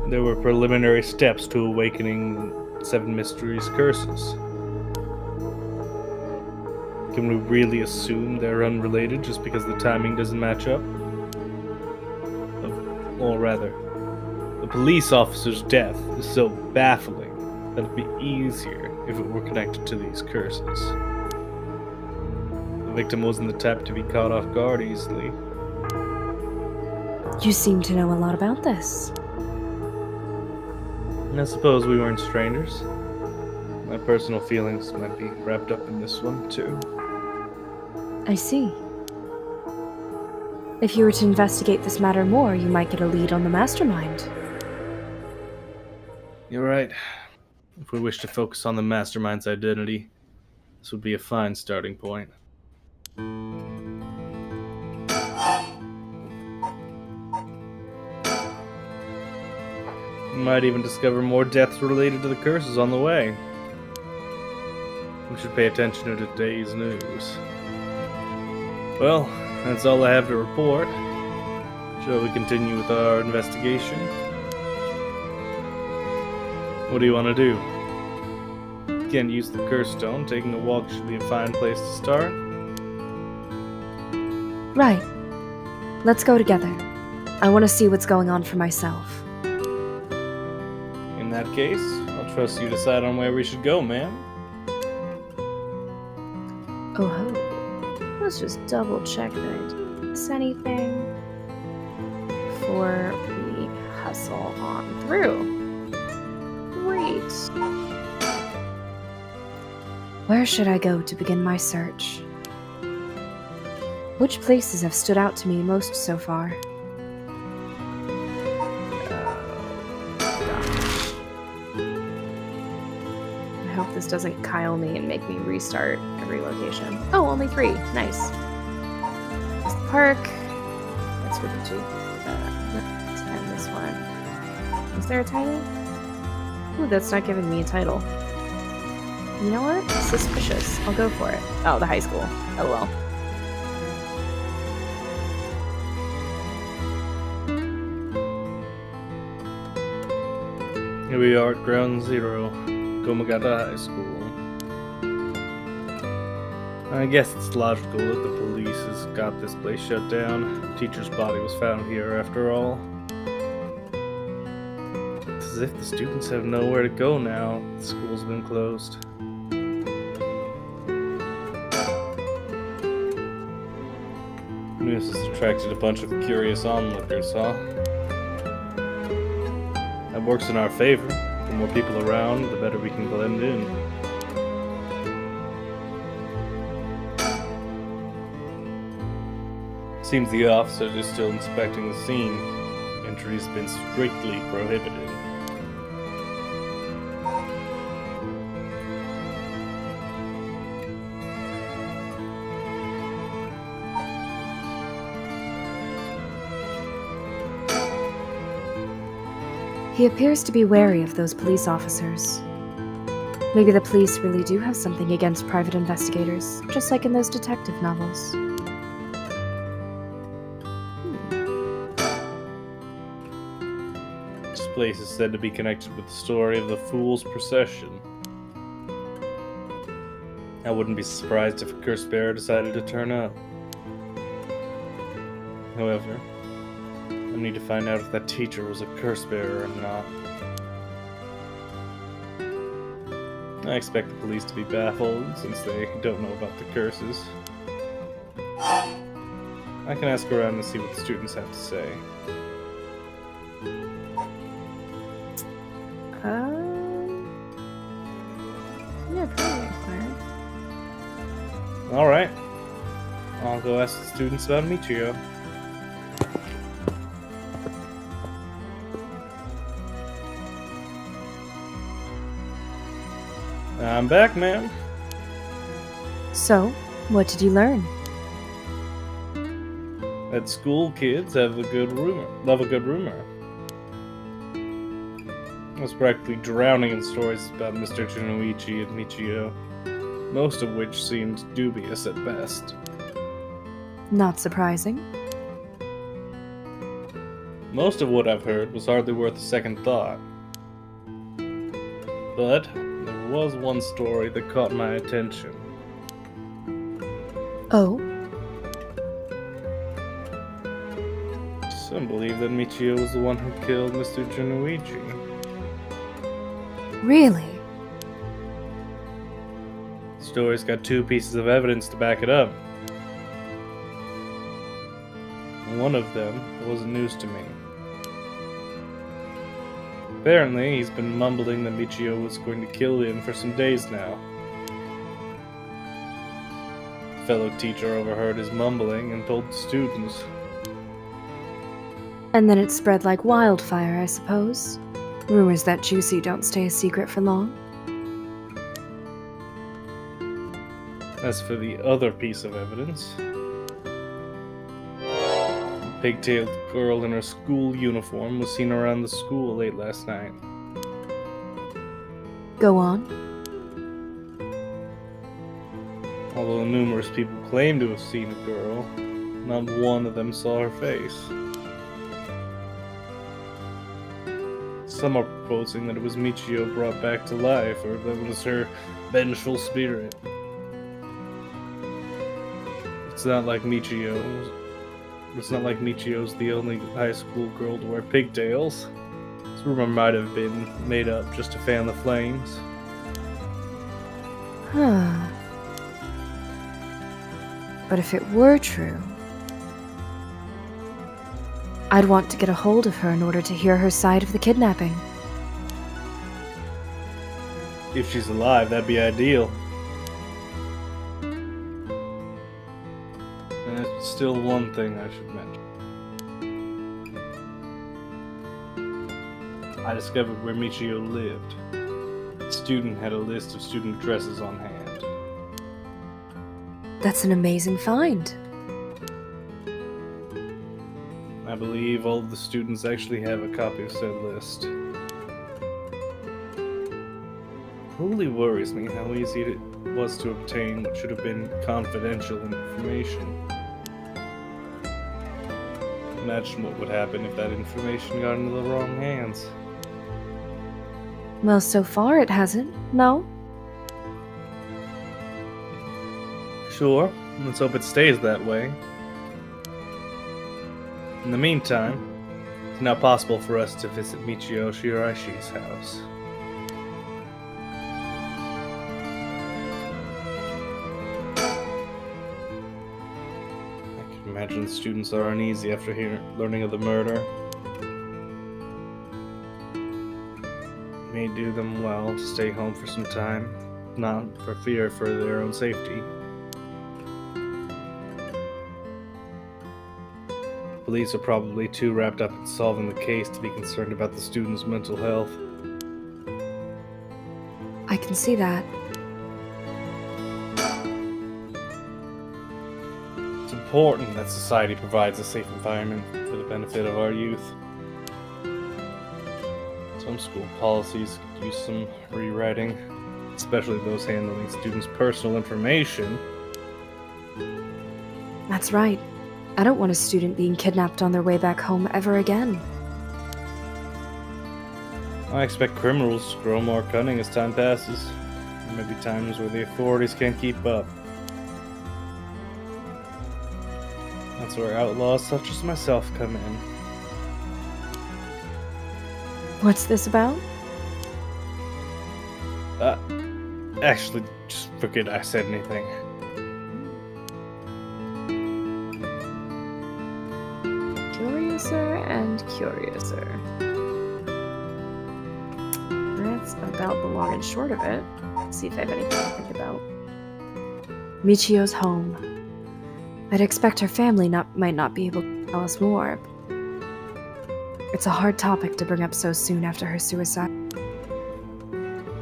there were preliminary steps to awakening 7 Mysteries' curses? Can we really assume they're unrelated just because the timing doesn't match up? Or rather, the police officer's death is so baffling that it'd be easier if it were connected to these curses. The victim wasn't the type to be caught off guard easily. You seem to know a lot about this. I suppose we weren't strangers. My personal feelings might be wrapped up in this one, too. I see. If you were to investigate this matter more, you might get a lead on the mastermind. You're right. If we wish to focus on the mastermind's identity, this would be a fine starting point. We might even discover more deaths related to the curses on the way. We should pay attention to today's news. Well, that's all I have to report. Shall we continue with our investigation? What do you want to do? Can't use the curse stone. Taking a walk should be a fine place to start. Right. Let's go together. I want to see what's going on for myself. In that case, I'll trust you decide on where we should go, ma'am. Oh ho. Let's just double check that I didn't miss anything before we hustle on through. Great. Where should I go to begin my search? Which places have stood out to me most so far? I hope this doesn't Kyle me and make me restart every location. Oh, only 3. Nice. There's the park. Let's go to and this one. Is there a title? Ooh, that's not giving me a title. You know what? Suspicious. I'll go for it. Oh, the high school. Oh well. Here we are at Ground Zero, Komagata High School. I guess it's logical that the police has got this place shut down. The teacher's body was found here after all. It's as if the students have nowhere to go now. The school's been closed. This has attracted a bunch of curious onlookers, huh? That works in our favor. The more people around, the better we can blend in. Seems the officers are still inspecting the scene. Entry has been strictly prohibited. He appears to be wary of those police officers. Maybe the police really do have something against private investigators, just like in those detective novels. This place is said to be connected with the story of the Fool's Procession. I wouldn't be surprised if a curse bearer decided to turn up. However, I need to find out if that teacher was a curse bearer or not. I expect the police to be baffled since they don't know about the curses. I can ask around and see what the students have to say. Yeah, probably required. Alright. I'll go ask the students about Michio. I'm back, ma'am. So, what did you learn? That school kids love a good rumor. I was practically drowning in stories about Mr. Junichi and Michio, most of which seemed dubious at best. Not surprising. Most of what I've heard was hardly worth a second thought. But there was one story that caught my attention. Oh? Some believe that Michio was the one who killed Mr. Junichi. Really? The story's got two pieces of evidence to back it up. One of them wasn't news to me. Apparently, he's been mumbling that Michio was going to kill him for some days now. A fellow teacher overheard his mumbling and told the students. And then it spread like wildfire, I suppose. Rumors that juicy don't stay a secret for long. As for the other piece of evidence, a pigtailed girl in her school uniform was seen around the school late last night. Go on. Although numerous people claim to have seen a girl, not one of them saw her face. Some are proposing that it was Michio brought back to life, or that it was her vengeful spirit. It's not like Michio's the only high school girl to wear pigtails. This rumor might have been made up just to fan the flames. Huh. But if it were true, I'd want to get a hold of her in order to hear her side of the kidnapping. If she's alive, that'd be ideal. And there's still one thing I should mention. I discovered where Michio lived. The student had a list of student dresses on hand. That's an amazing find. I believe all of the students actually have a copy of said list. It really worries me how easy it was to obtain what should have been confidential information. Imagine what would happen if that information got into the wrong hands. Well, so far it hasn't, no? Sure, let's hope it stays that way. In the meantime, it's now possible for us to visit Michio Shiraishi's house. I can imagine students are uneasy after learning of the murder. It may do them well to stay home for some time, not for fear for their own safety. Police are probably too wrapped up in solving the case to be concerned about the student's mental health. I can see that. It's important that society provides a safe environment for the benefit of our youth. Some school policies could use some rewriting, especially those handling students' personal information. That's right. I don't want a student being kidnapped on their way back home ever again. I expect criminals to grow more cunning as time passes. There may be times where the authorities can't keep up. That's where outlaws such as myself come in. What's this about? Actually, just forget I said anything. Curiouser and curiouser. That's about the long and short of it. Let's see if I have anything to think about. Michio's home. I'd expect her family might not be able to tell us more. It's a hard topic to bring up so soon after her suicide.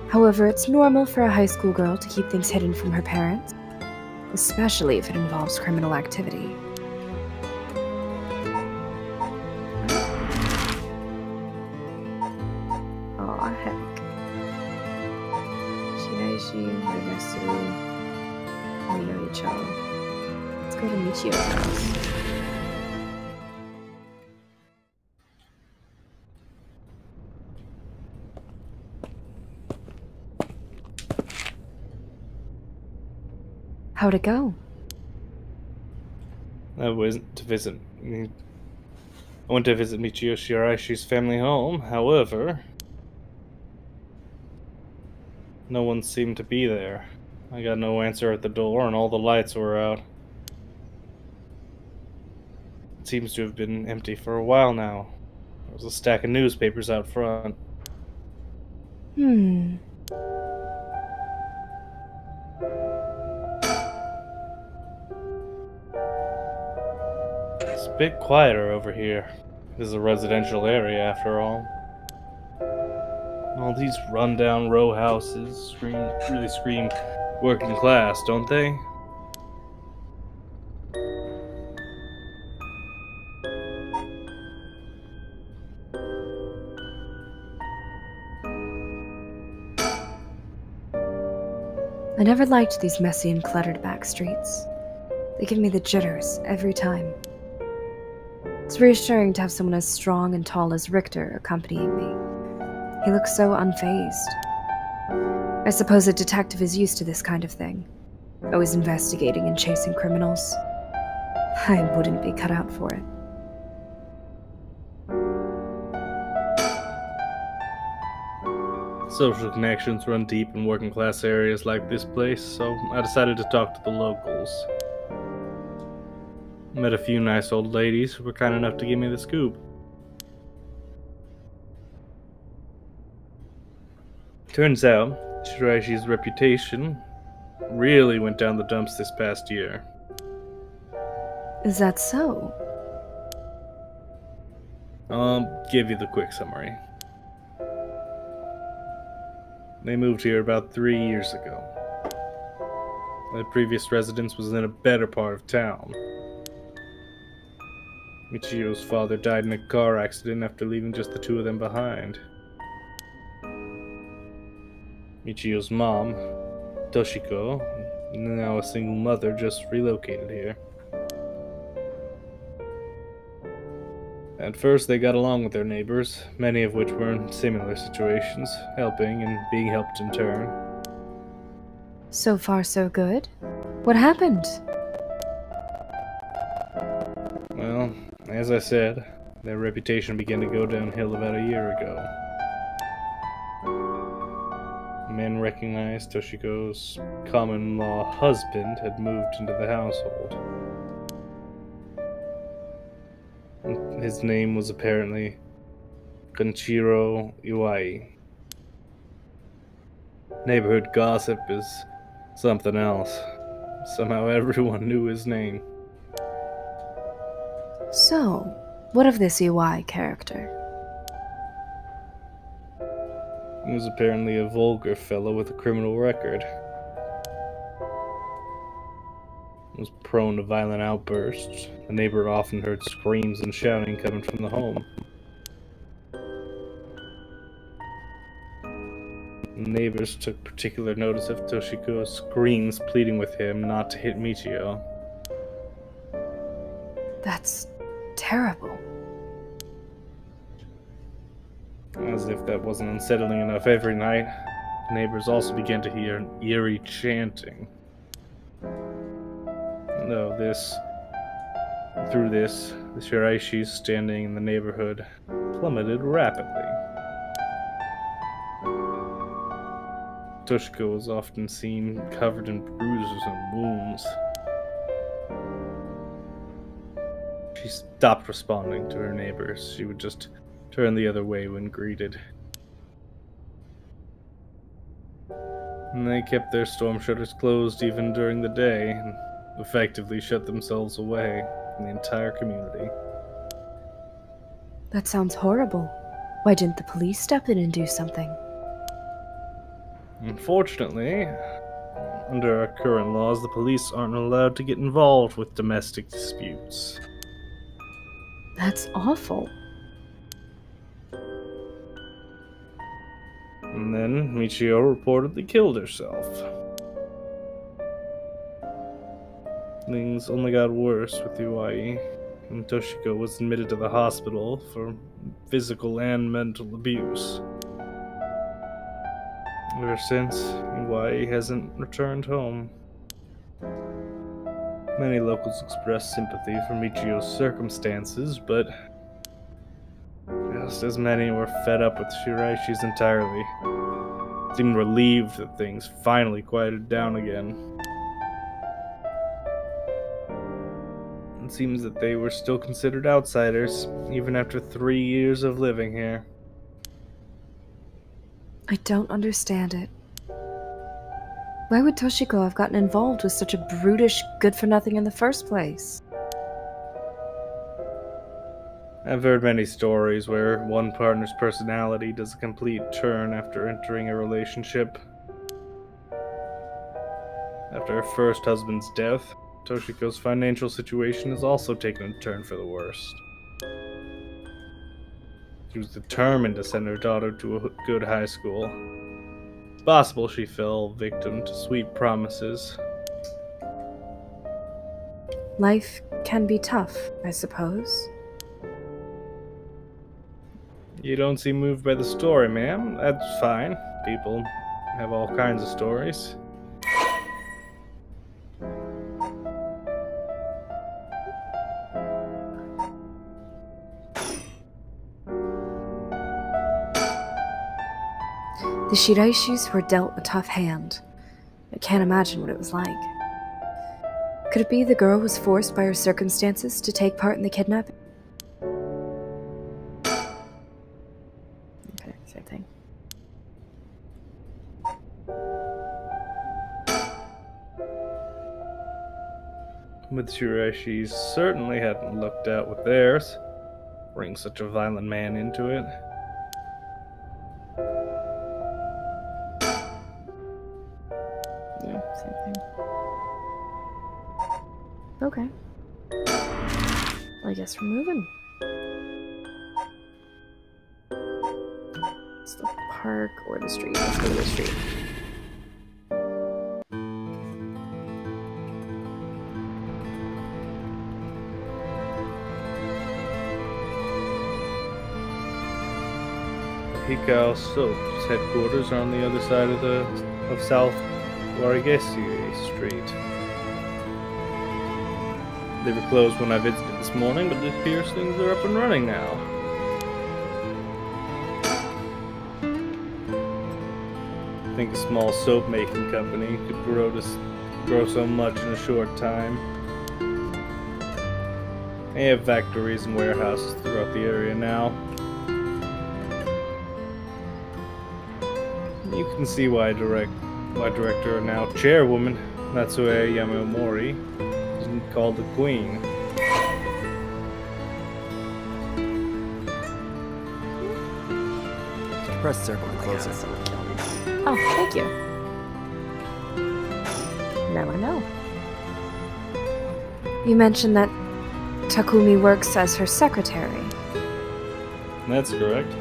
However, it's normal for a high school girl to keep things hidden from her parents, especially if it involves criminal activity. Aw, heck. Shiraishi, Nagasu, Miyoicho. Let's go to Michio's house. How'd it go? I went to visit Michio Shiraishi's family home. However, no one seemed to be there. I got no answer at the door, and all the lights were out. It seems to have been empty for a while now. There was a stack of newspapers out front. It's a bit quieter over here. This is a residential area, after all. All these rundown row houses really scream working class, don't they? I never liked these messy and cluttered back streets. They give me the jitters every time. It's reassuring to have someone as strong and tall as Richter accompanying me. He looks so unfazed. I suppose a detective is used to this kind of thing, always investigating and chasing criminals. I wouldn't be cut out for it. Social connections run deep in working class areas like this place, so I decided to talk to the locals. Met a few nice old ladies who were kind enough to give me the scoop. Turns out, Shiraishi's reputation really went down the dumps this past year. Is that so? I'll give you the quick summary. They moved here about 3 years ago. Their previous residence was in a better part of town. Michio's father died in a car accident after leaving just the two of them behind. Michio's mom, Toshiko, now a single mother, just relocated here. At first they got along with their neighbors, many of which were in similar situations, helping and being helped in turn. So far so good. What happened? Well, as I said, their reputation began to go downhill about a year ago. Men recognized Toshiko's common-law husband had moved into the household. His name was apparently Konchiro Iwai. Neighborhood gossip is something else. Somehow everyone knew his name. So, what of this Iwai character? He was apparently a vulgar fellow with a criminal record. He was prone to violent outbursts. The neighbor often heard screams and shouting coming from the home. Neighbors took particular notice of Toshiko's screams pleading with him not to hit Michio. That's terrible. As if that wasn't unsettling enough, every night, neighbors also began to hear an eerie chanting. Though through this, the shiraishis standing in the neighborhood plummeted rapidly. Toshiko was often seen covered in bruises and wounds. She stopped responding to her neighbors. She would just turn the other way when greeted. And they kept their storm shutters closed even during the day, and effectively shut themselves away from the entire community. That sounds horrible. Why didn't the police step in and do something? Unfortunately, under our current laws, the police aren't allowed to get involved with domestic disputes. That's awful. And then Michio reportedly killed herself. Things only got worse with Iwai, and Toshiko was admitted to the hospital for physical and mental abuse. Ever since, Iwai hasn't returned home. Many locals expressed sympathy for Michio's circumstances, but just as many were fed up with Shiraishi's entirely. Seemed relieved that things finally quieted down again. It seems that they were still considered outsiders, even after 3 years of living here. I don't understand it. Why would Toshiko have gotten involved with such a brutish good-for-nothing in the first place? I've heard many stories where one partner's personality does a complete turn after entering a relationship. After her first husband's death, Toshiko's financial situation has also taken a turn for the worst. She was determined to send her daughter to a good high school. It's possible she fell victim to sweet promises. Life can be tough, I suppose. You don't seem moved by the story, ma'am. That's fine. People have all kinds of stories. The Shiraishis were dealt a tough hand. I can't imagine what it was like. Could it be the girl was forced by her circumstances to take part in the kidnapping? Okay, same thing. But the Shiraishis certainly hadn't lucked out with theirs. Bring such a violent man into it. Yeah, same thing. Okay. I guess we're moving. It's the park or the street. Let's go to the street. Hikao Soap's headquarters are on the other side of South Warigesi Street. They were closed when I visited this morning, but it appears things are up and running now. I think a small soap-making company could grow so much in a short time. They have factories and warehouses throughout the area now. You can see why director and now chairwoman Natsue Yamamori is called the Queen. Press circle to close it. Oh, thank you. Now I know. You mentioned that Takumi works as her secretary. That's correct.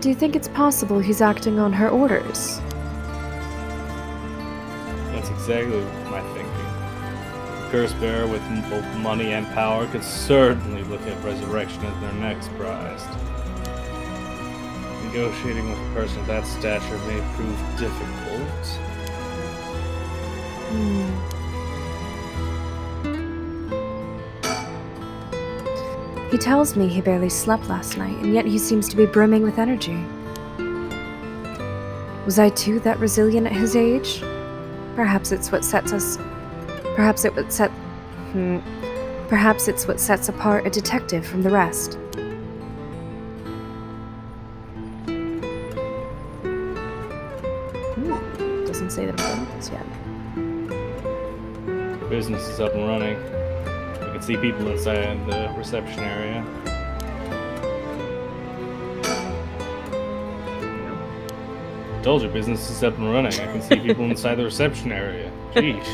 Do you think it's possible he's acting on her orders? That's exactly my thinking. The curse bearer with both money and power could certainly look at resurrection as their next prize. Negotiating with a person of that stature may prove difficult. He tells me he barely slept last night, and yet he seems to be brimming with energy. Was I too that resilient at his age? Perhaps it's what sets us... Perhaps it's what sets apart a detective from the rest. Doesn't say that I'm done with this yet. Business is up and running. I can see people inside the reception area. Told you, business is up and running. I can see people inside the reception area. Jeez.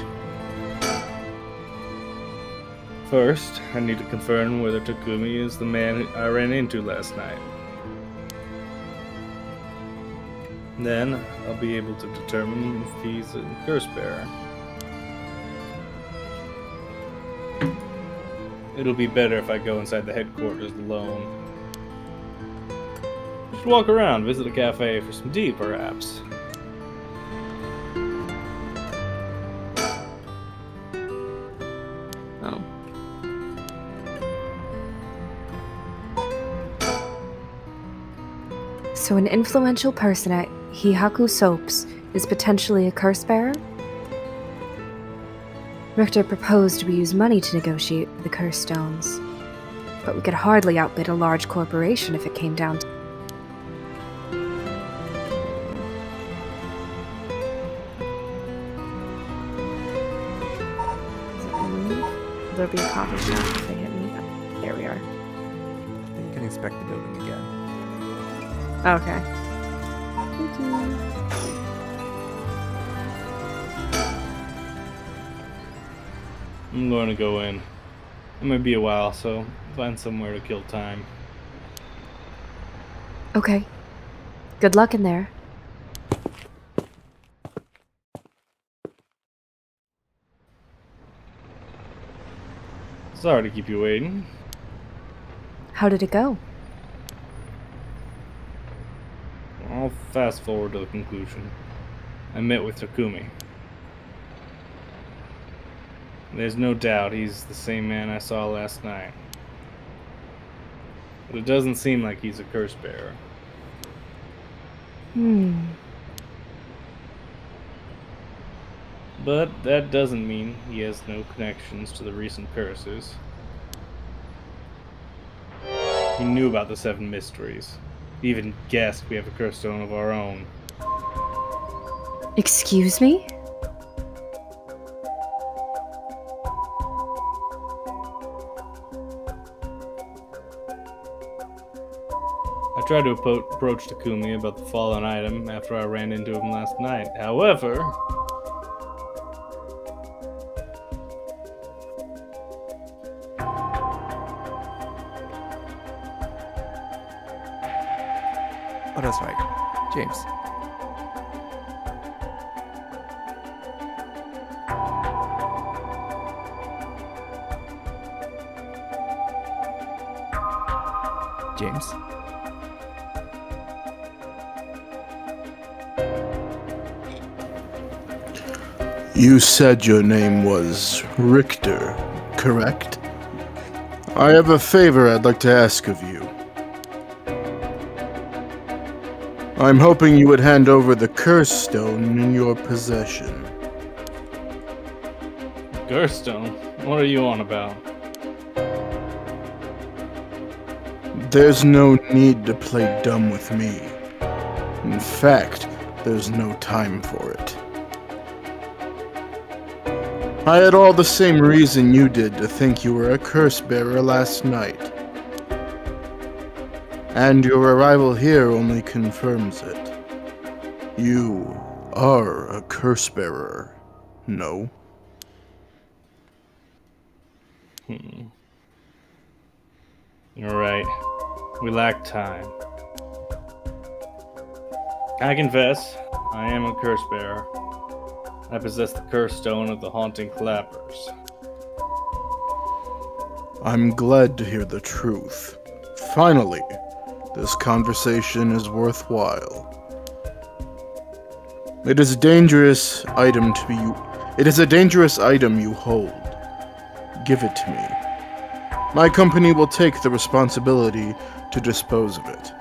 First, I need to confirm whether Takumi is the man I ran into last night. Then, I'll be able to determine if he's a curse bearer. It'll be better if I go inside the headquarters alone. Just walk around, visit a cafe for some tea, perhaps. Oh. So an influential person at Hihaku Soaps is potentially a curse bearer? Richter proposed we use money to negotiate the curse stones, but we could hardly outbid a large corporation if it came down to... There'll be a coffee shop if they hit me. There we are. You can inspect the building again. Okay. Thank you. I'm going to go in. It might be a while, so find somewhere to kill time. Okay. Good luck in there. Sorry to keep you waiting. How did it go? I'll fast forward to the conclusion. I met with Takumi. There's no doubt he's the same man I saw last night. But it doesn't seem like he's a curse bearer. But that doesn't mean he has no connections to the recent curses. He knew about the Seven Mysteries. He even guessed we have a curse stone of our own. Excuse me? I tried to approach Takumi about the fallen item after I ran into him last night. However... Oh, that's right. James. James? You said your name was Richter, correct? I have a favor I'd like to ask of you. I'm hoping you would hand over the curse stone in your possession. Curse stone? What are you on about? There's no need to play dumb with me. In fact, there's no time for it. I had all the same reason you did to think you were a curse bearer last night. And your arrival here only confirms it. You are a curse bearer, no? You're right. We lack time. I confess, I am a curse bearer. I possess the curse stone of the haunting clappers. I'm glad to hear the truth. Finally, this conversation is worthwhile. It is a dangerous item you hold. Give it to me. My company will take the responsibility to dispose of it.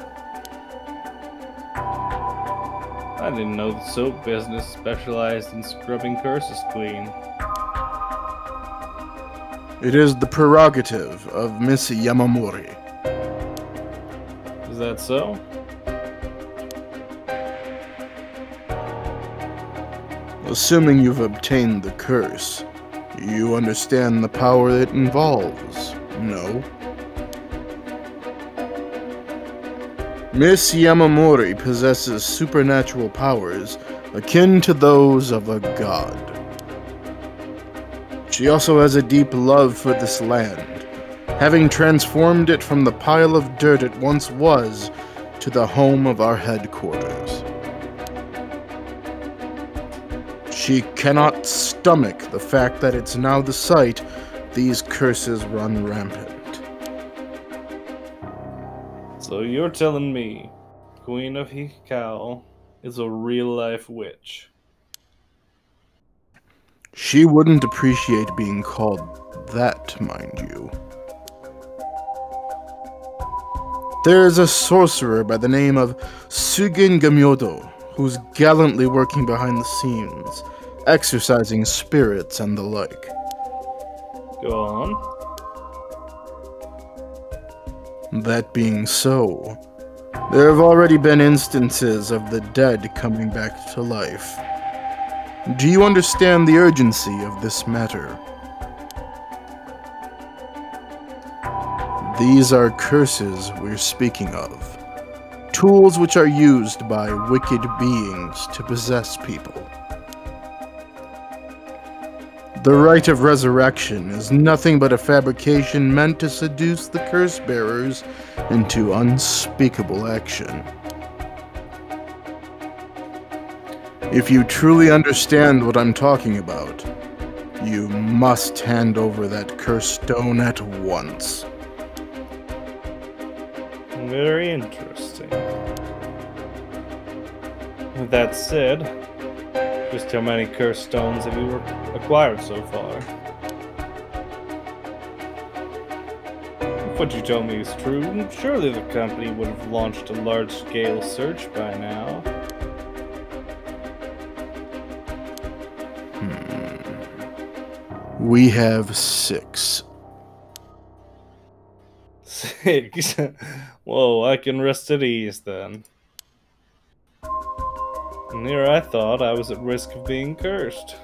I didn't know the soap business specialized in scrubbing curses clean. It is the prerogative of Miss Yamamori. Is that so? Assuming you've obtained the curse, you understand the power it involves, no? Miss Yamamori possesses supernatural powers akin to those of a god. She also has a deep love for this land, having transformed it from the pile of dirt it once was to the home of our headquarters. She cannot stomach the fact that it's now the site these curses run rampant. So you're telling me Queen of Hikau is a real-life witch? She wouldn't appreciate being called that, mind you. There is a sorcerer by the name of Sugen Gamyodo, who's gallantly working behind the scenes, exorcising spirits and the like. Go on. That being so, there have already been instances of the dead coming back to life. Do you understand the urgency of this matter? These are curses we're speaking of. Tools which are used by wicked beings to possess people. The rite of resurrection is nothing but a fabrication meant to seduce the curse bearers into unspeakable action. If you truly understand what I'm talking about, you must hand over that curse stone at once. Very interesting. With that said, just how many curse stones have you acquired so far? If what you told me is true, surely the company would have launched a large-scale search by now. We have 6. 6? Whoa, I can rest at ease then. And here I thought I was at risk of being cursed.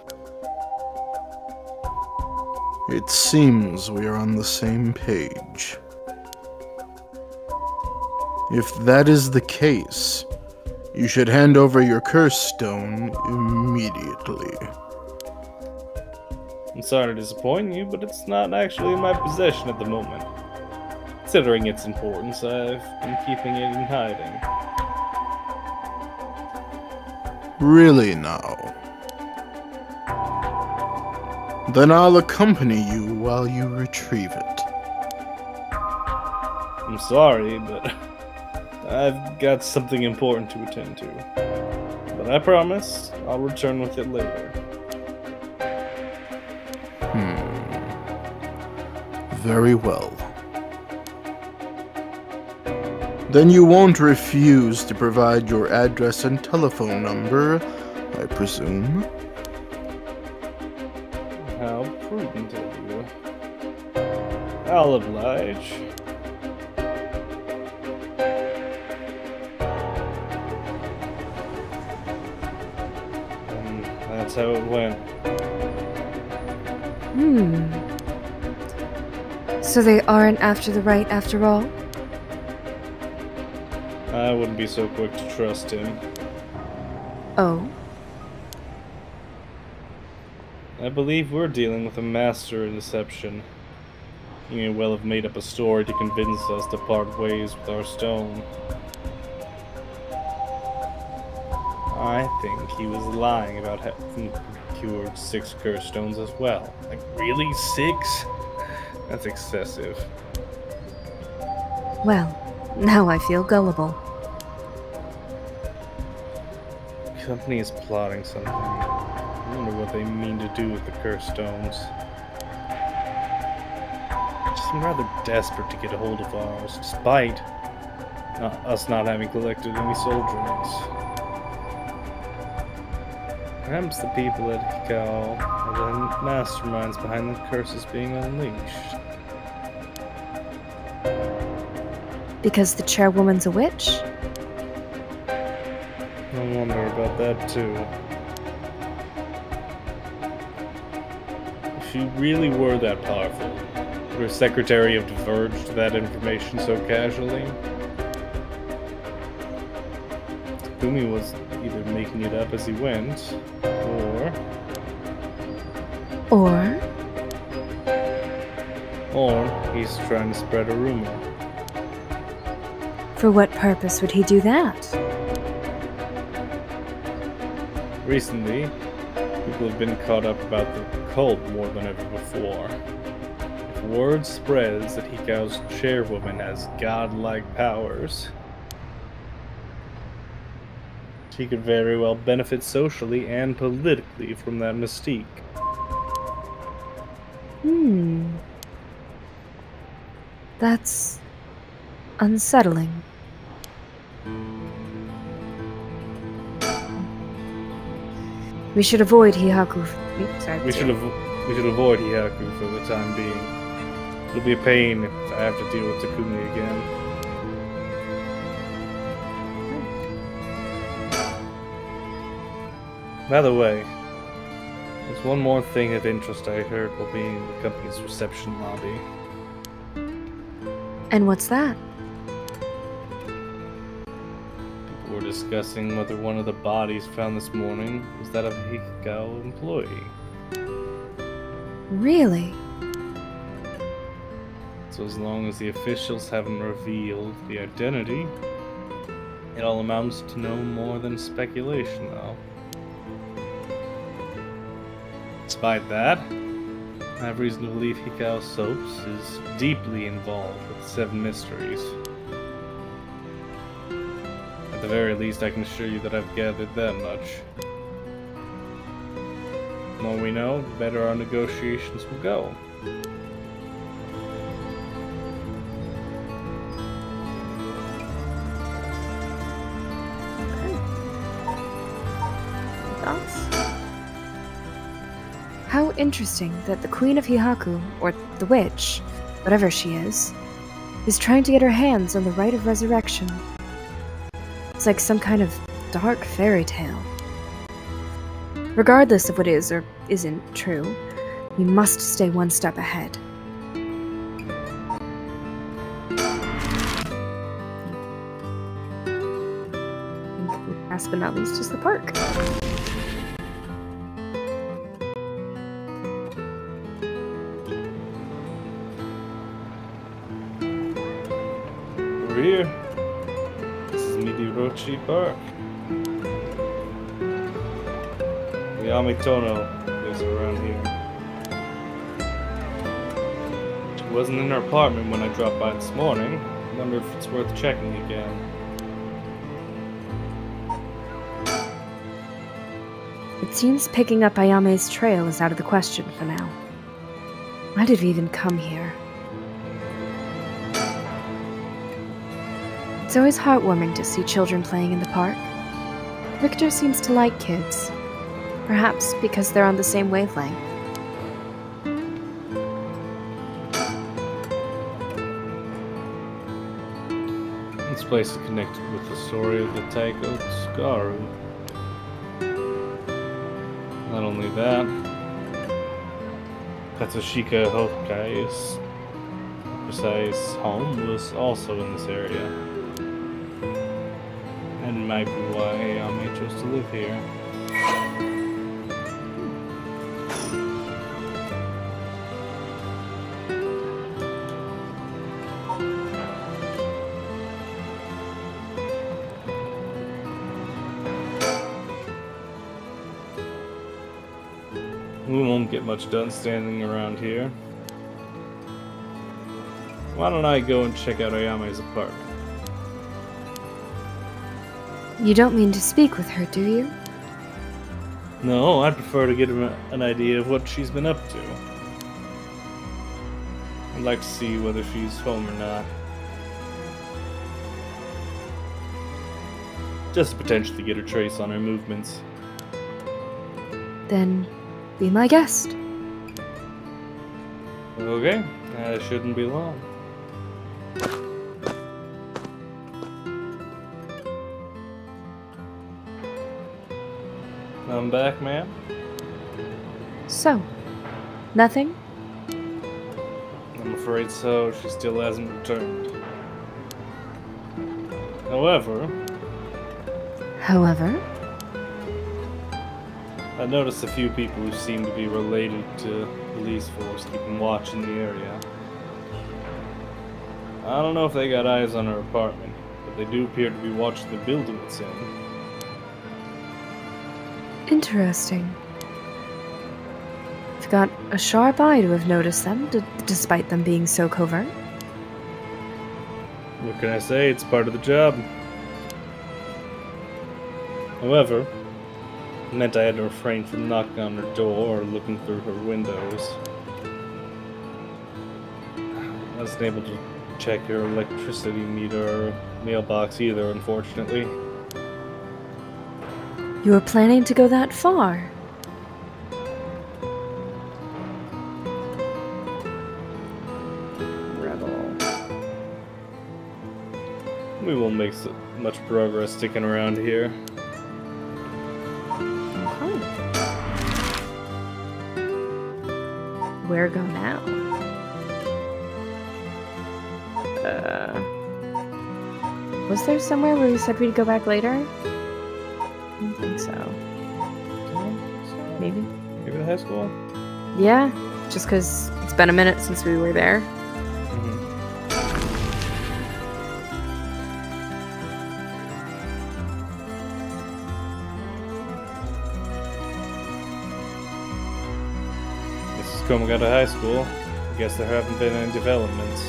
It seems we are on the same page. If that is the case, you should hand over your curse stone immediately. I'm sorry to disappoint you, but it's not actually in my possession at the moment. Considering its importance, I've been keeping it in hiding. Really now? Then I'll accompany you while you retrieve it. I'm sorry, but I've got something important to attend to. But I promise I'll return with it later. Very well. Then you won't refuse to provide your address and telephone number, I presume? How prudent of you. I'll oblige. And that's how it went. So they aren't after the right after all? I wouldn't be so quick to trust him. Oh? I believe we're dealing with a master of deception. He may well have made up a story to convince us to part ways with our stone. I think he was lying about having cured 6 curse stones as well. Like, really? 6? That's excessive. Well, now I feel gullible. The company is plotting something. I wonder what they mean to do with the curse stones. I seem rather desperate to get a hold of ours, despite us not having collected any soul dreams. Perhaps the people at Hikao are the masterminds behind the curses being unleashed. Because the chairwoman's a witch? I wonder about that too. If she really were that powerful, would her secretary have diverged that information so casually? Tsutsumi was either making it up as he went, or he's trying to spread a rumor. For what purpose would he do that? Recently, people have been caught up about the cult more than ever before. If word spreads that Hikao's chairwoman has godlike powers, she could very well benefit socially and politically from that mystique. That's unsettling. We should avoid Hihaku. We should avoid Hihaku for the time being. It'll be a pain if I have to deal with Takumi again. By the way, there's one more thing of interest I heard while being in the company's reception lobby. And what's that? People were discussing whether one of the bodies found this morning was that of a Hikao employee. Really? So as long as the officials haven't revealed the identity, it all amounts to no more than speculation now. Despite that, I have reason to believe Hikao Soaps is deeply involved with Seven Mysteries. At the very least, I can assure you that I've gathered that much. The more we know, the better our negotiations will go. How interesting that the Queen of Hihaku, or the witch, whatever she is trying to get her hands on the rite of resurrection. It's like some kind of dark fairy tale. Regardless of what is or isn't true, we must stay one step ahead. Last but not least is the park. We're here. This is Midirochi Park. Yamitono lives around here. She wasn't in her apartment when I dropped by this morning. I wonder if it's worth checking again. It seems picking up Ayame's trail is out of the question for now. Why did we even come here? It's always heartwarming to see children playing in the park. Richter seems to like kids. Perhaps because they're on the same wavelength. This place is connected with the story of the Taiko Tsugaru. Not only that, Katsushika Hokai's precise home was also in this area. And might be why Ayame chose to live here. won't get much done standing around here. Why don't I go and check out Ayame's apartment? You don't mean to speak with her, do you? No, I'd prefer to get an idea of what she's been up to. I'd like to see whether she's home or not. Just to potentially get a trace on her movements. Then be my guest. Okay, that shouldn't be long. I'm back, ma'am. So, nothing? I'm afraid so. She still hasn't returned. However, I noticed a few people who seem to be related to police force keeping watch in the area. I don't know if they got eyes on her apartment, but they do appear to be watching the building it's in. Interesting. You've got a sharp eye to have noticed them, despite them being so covert. What can I say? It's part of the job. However, it meant I had to refrain from knocking on her door or looking through her windows. I wasn't able to check her electricity meter or mailbox either, unfortunately. You were planning to go that far? Rebel. We won't make so much progress sticking around here. Where go now? Was there somewhere where you said we'd go back later? I don't think so. Maybe? Maybe to high school? Yeah, just because it's been a minute since we were there. This is coming out of high school. I guess there haven't been any developments.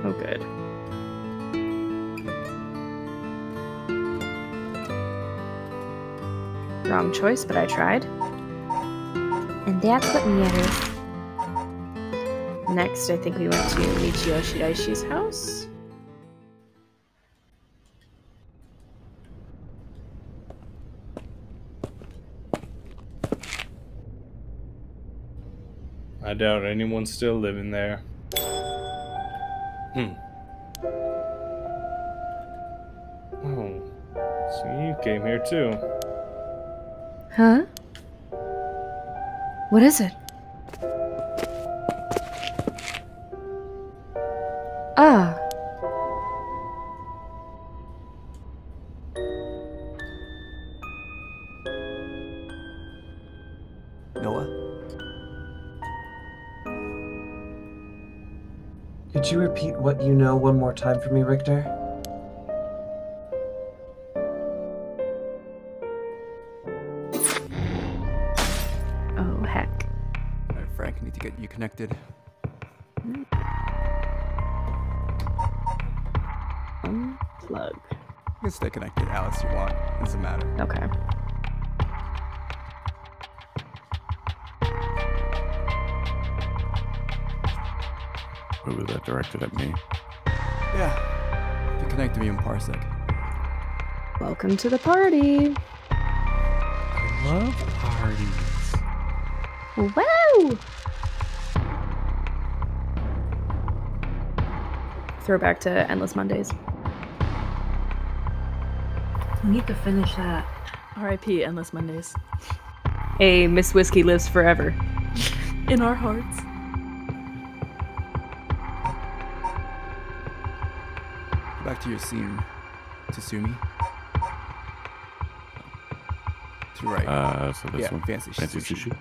Oh, good. Wrong choice, but I tried. And that's what matters. Next, I think we went to Michio Shidaishi's house. I doubt anyone's still living there. Oh, so you came here too. Huh? What is it? Ah. Noah? Could you repeat what you know one more time for me, Richter? Oh, heck. Alright, Frank, I need to get you connected. Plug. You can stay connected, Alice, if you want. Doesn't matter. Okay. Who was that directed at me? Yeah. You can connect to me in Parsec. Welcome to the party. I love parties. Wow! Throwback to Endless Mondays. We need to finish that. R.I.P. Endless Mondays. Hey, Miss Whiskey lives forever. In our hearts. Back to your scene, Tsutsumi. To your right. So this Yeah, one? fancy sushi.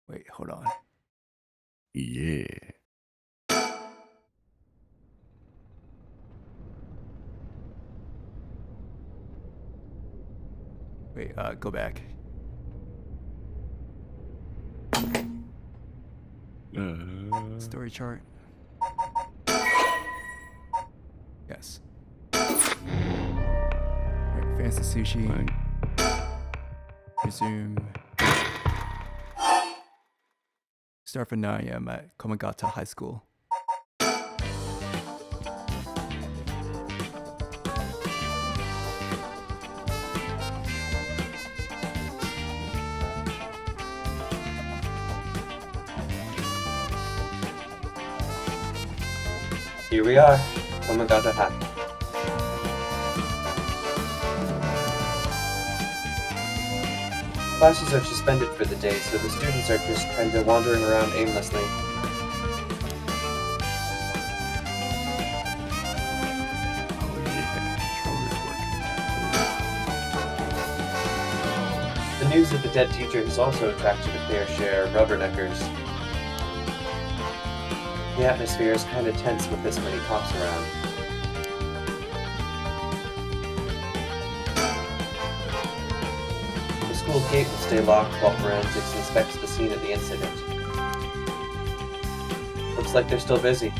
Wait, hold on. Yeah. Wait, go back. Story chart. Yes. Alright, fancy sushi. Fine. Resume. Start for 9 a.m. at Komagata High School. Here we are. Komagata High. Classes are suspended for the day, so the students are just kind of wandering around aimlessly. The news of the dead teacher has also attracted a fair share of rubberneckers. The atmosphere is kind of tense with this many cops around. The school gate will stay locked while forensics inspects the scene of the incident. Looks like they're still busy.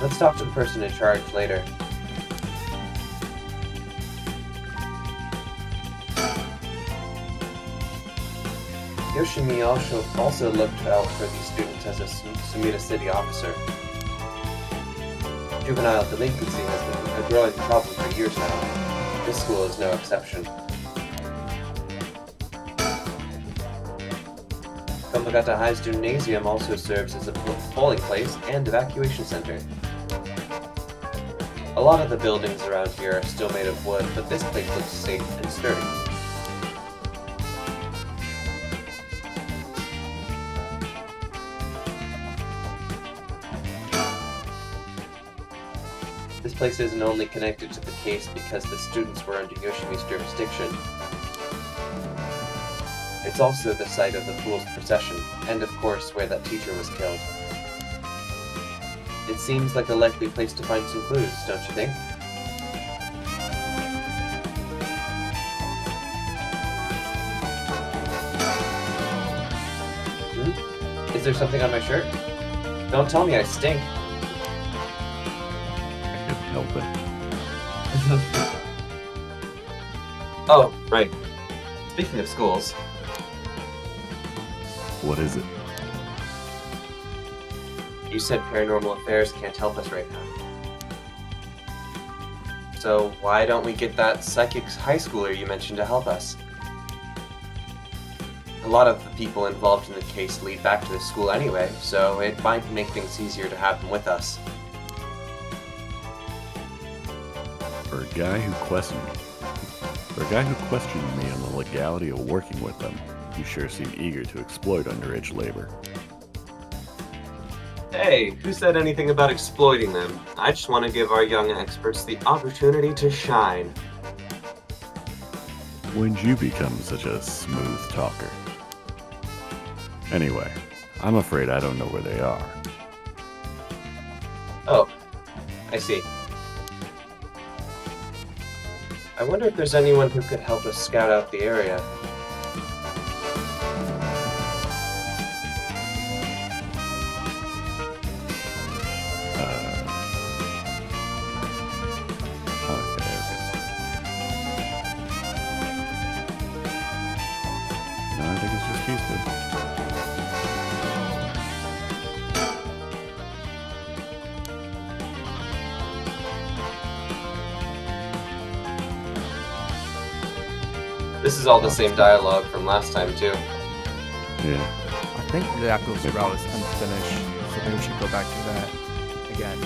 Let's talk to the person in charge later. Yoshimi also looked out for these students as a Sumida City officer. Juvenile delinquency has been a growing problem for years now. This school is no exception. Komagata High's gymnasium also serves as a polling place and evacuation center. A lot of the buildings around here are still made of wood, but this place looks safe and sturdy. This place isn't only connected to the case because the students were under Yoshimi's jurisdiction. It's also the site of the Fool's Procession, and of course where that teacher was killed. It seems like a likely place to find some clues, don't you think? Is there something on my shirt? Don't tell me I stink. Help it. Oh, right. Speaking of schools. What is it? You said Paranormal Affairs can't help us right now. So why don't we get that psychic high schooler you mentioned to help us? A lot of the people involved in the case lead back to the school anyway, so it might make things easier to have them with us. For a guy who questioned me on the legality of working with them, you sure seem eager to exploit underage labor. Hey, who said anything about exploiting them? I just want to give our young experts the opportunity to shine. When'd you become such a smooth talker? Anyway, I'm afraid I don't know where they are. Oh, I see. I wonder if there's anyone who could help us scout out the area. Okay. No, I think it's just these two. This is all the same dialogue from last time, too. Yeah. I think Yakko's route is unfinished, so maybe we should go back to that again.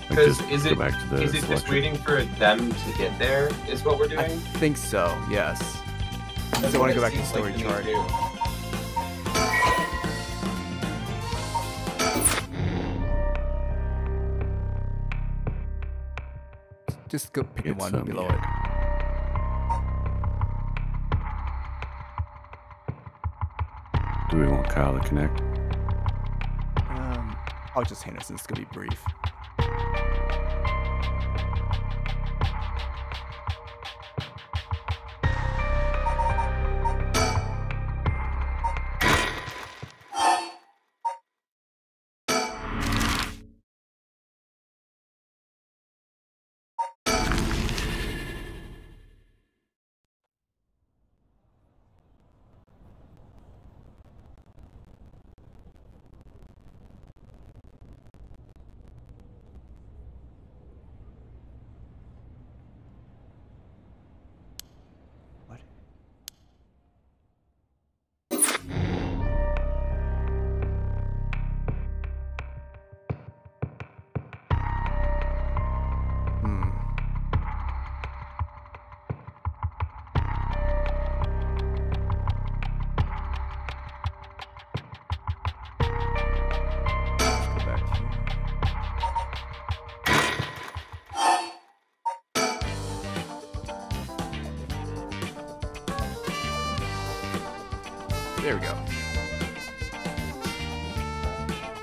Because Just is go it back to the just selection. waiting for them to get there is what we're I doing? think so, yes. So I want to go back to the story chart. Just go pick the one below it. Do we want Kyle to connect? I'll just handle it since it's gonna be brief. There we go.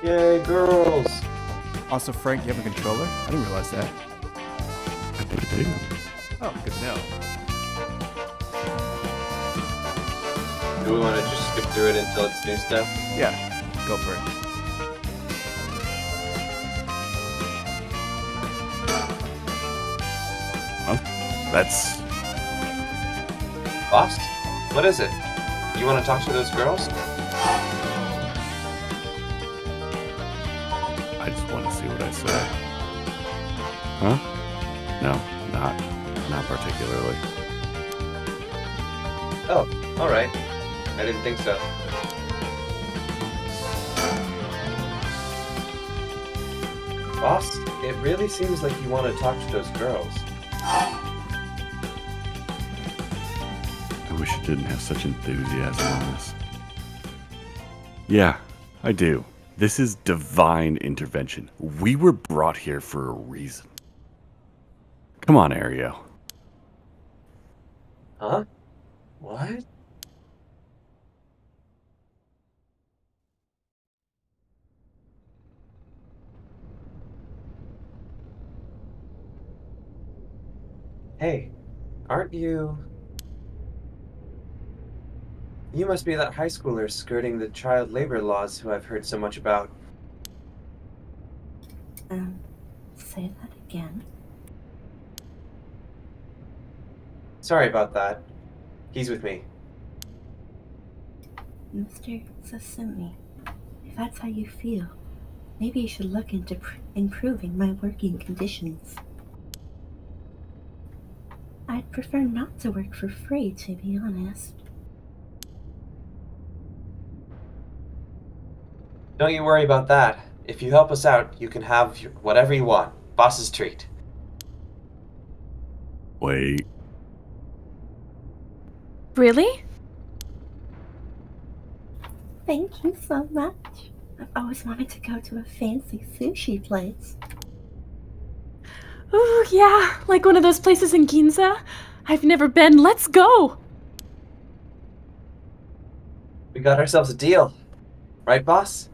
Yay, girls! Also, Frank, you have a controller? I didn't realize that. I do. Oh, good to know. Do we want to just skip through it until it's new stuff? Yeah, go for it. That's... Lost? What is it? You want to talk to those girls? I just want to see what I say. Huh? No, not particularly. Oh, alright. I didn't think so. Boss, it really seems like you want to talk to those girls. I wish I didn't have such enthusiasm on this. Yeah, I do. This is divine intervention. We were brought here for a reason. Come on, Erio. Huh? What? Hey, aren't you... You must be that high schooler skirting the child labor laws who I've heard so much about. Say that again. Sorry about that. He's with me. Mr. Tsutsumi, if that's how you feel, maybe you should look into improving my working conditions. I'd prefer not to work for free, to be honest. Don't you worry about that. If you help us out, you can have whatever you want. Boss's treat. Wait. Really? Thank you so much. I've always wanted to go to a fancy sushi place. Ooh, yeah, like one of those places in Ginza. I've never been. Let's go! We got ourselves a deal. Right, boss?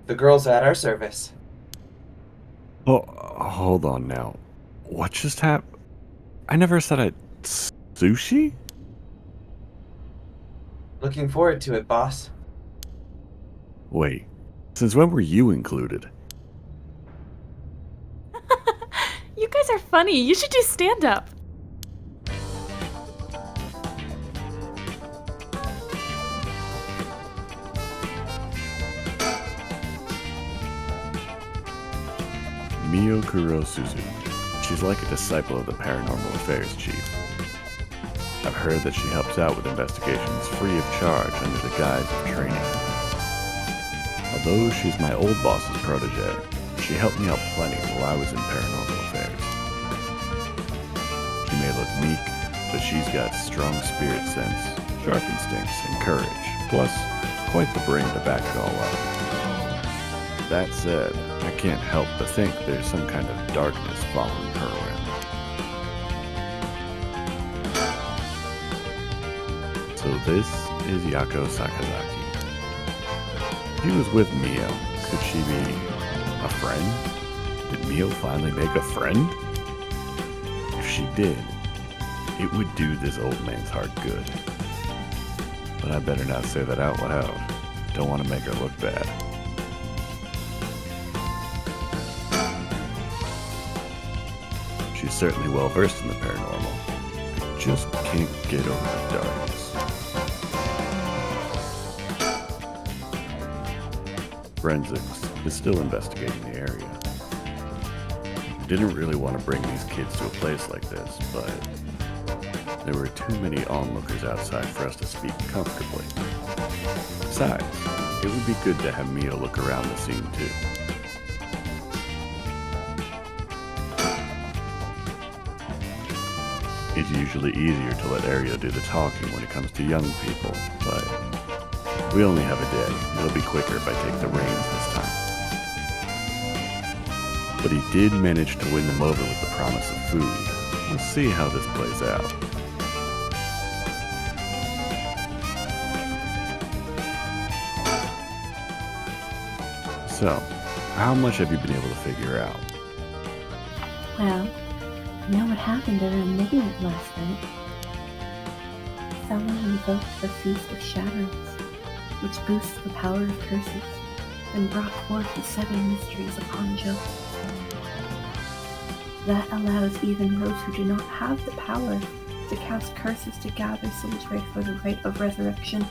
The girls are at our service. Oh, hold on now. What just happened? I never said I... Sushi? Looking forward to it, boss. Wait, since when were you included? You guys are funny. You should do stand-up. Mio Kurosuzu. She's like a disciple of the Paranormal Affairs Chief. I've heard that she helps out with investigations free of charge under the guise of training. Although she's my old boss's protege, she helped me out plenty while I was in Paranormal Affairs. She may look meek, but she's got strong spirit sense, sharp instincts, and courage, plus quite the brain to back it all up. That said, I can't help but think there's some kind of darkness following her around. So this is Yakko Sakazaki. She was with Mio. Could she be a friend? Did Mio finally make a friend? If she did, it would do this old man's heart good. But I better not say that out loud. Don't want to make her look bad. She's certainly well versed in the paranormal. I just can't get over the darkness. Forensics is still investigating the area. I didn't really want to bring these kids to a place like this, but there were too many onlookers outside for us to speak comfortably. Besides, it would be good to have Mio look around the scene too. It's usually easier to let Erio do the talking when it comes to young people, but we only have a day. It'll be quicker if I take the reins this time. But he did manage to win them over with the promise of food. Let's see how this plays out. So, how much have you been able to figure out? Well, you know what happened around midnight last night? Someone invoked the Feast of Shadows, which boosts the power of curses, and brought forth the Seven Mysteries of Honjo. That allows even those who do not have the power to cast curses to gather souls ready for the rite of resurrection.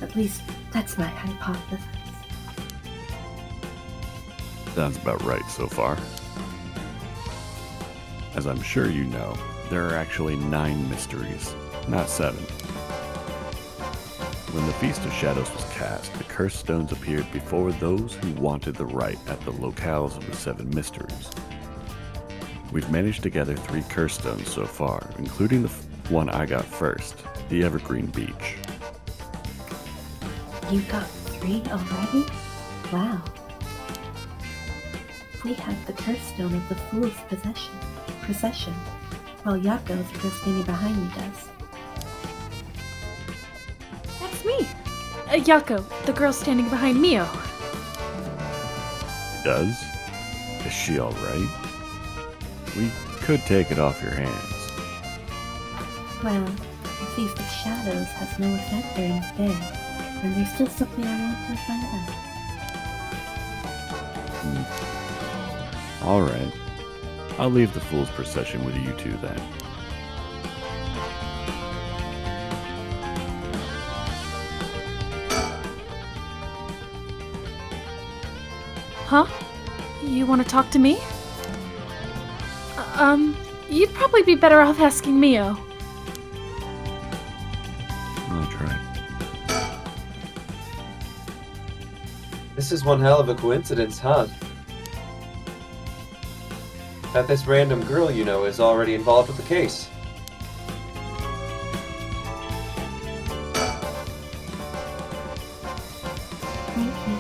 At least, that's my hypothesis. Sounds about right so far. As I'm sure you know, there are actually 9 mysteries, not 7. When the Feast of Shadows was cast, the cursed stones appeared before those who wanted the rite at the locales of the 7 mysteries. We've managed to gather 3 cursed stones so far, including the one I got first, the Evergreen Beach. You got 3 already? Wow. We have the curse stone of the Fool's procession, while Yakko, the girl standing behind me, does. That's me! Yakko, the girl standing behind Mio. Does? Is she alright? We could take it off your hands. Well, the Feast of Shadows has no effect during the day, and there's still something I want to find out. Alright. I'll leave the Fool's Procession with you two then. Huh? You want to talk to me? You'd probably be better off asking Mio. I'll try. This is one hell of a coincidence, huh? That this random girl you know is already involved with the case. Thank you.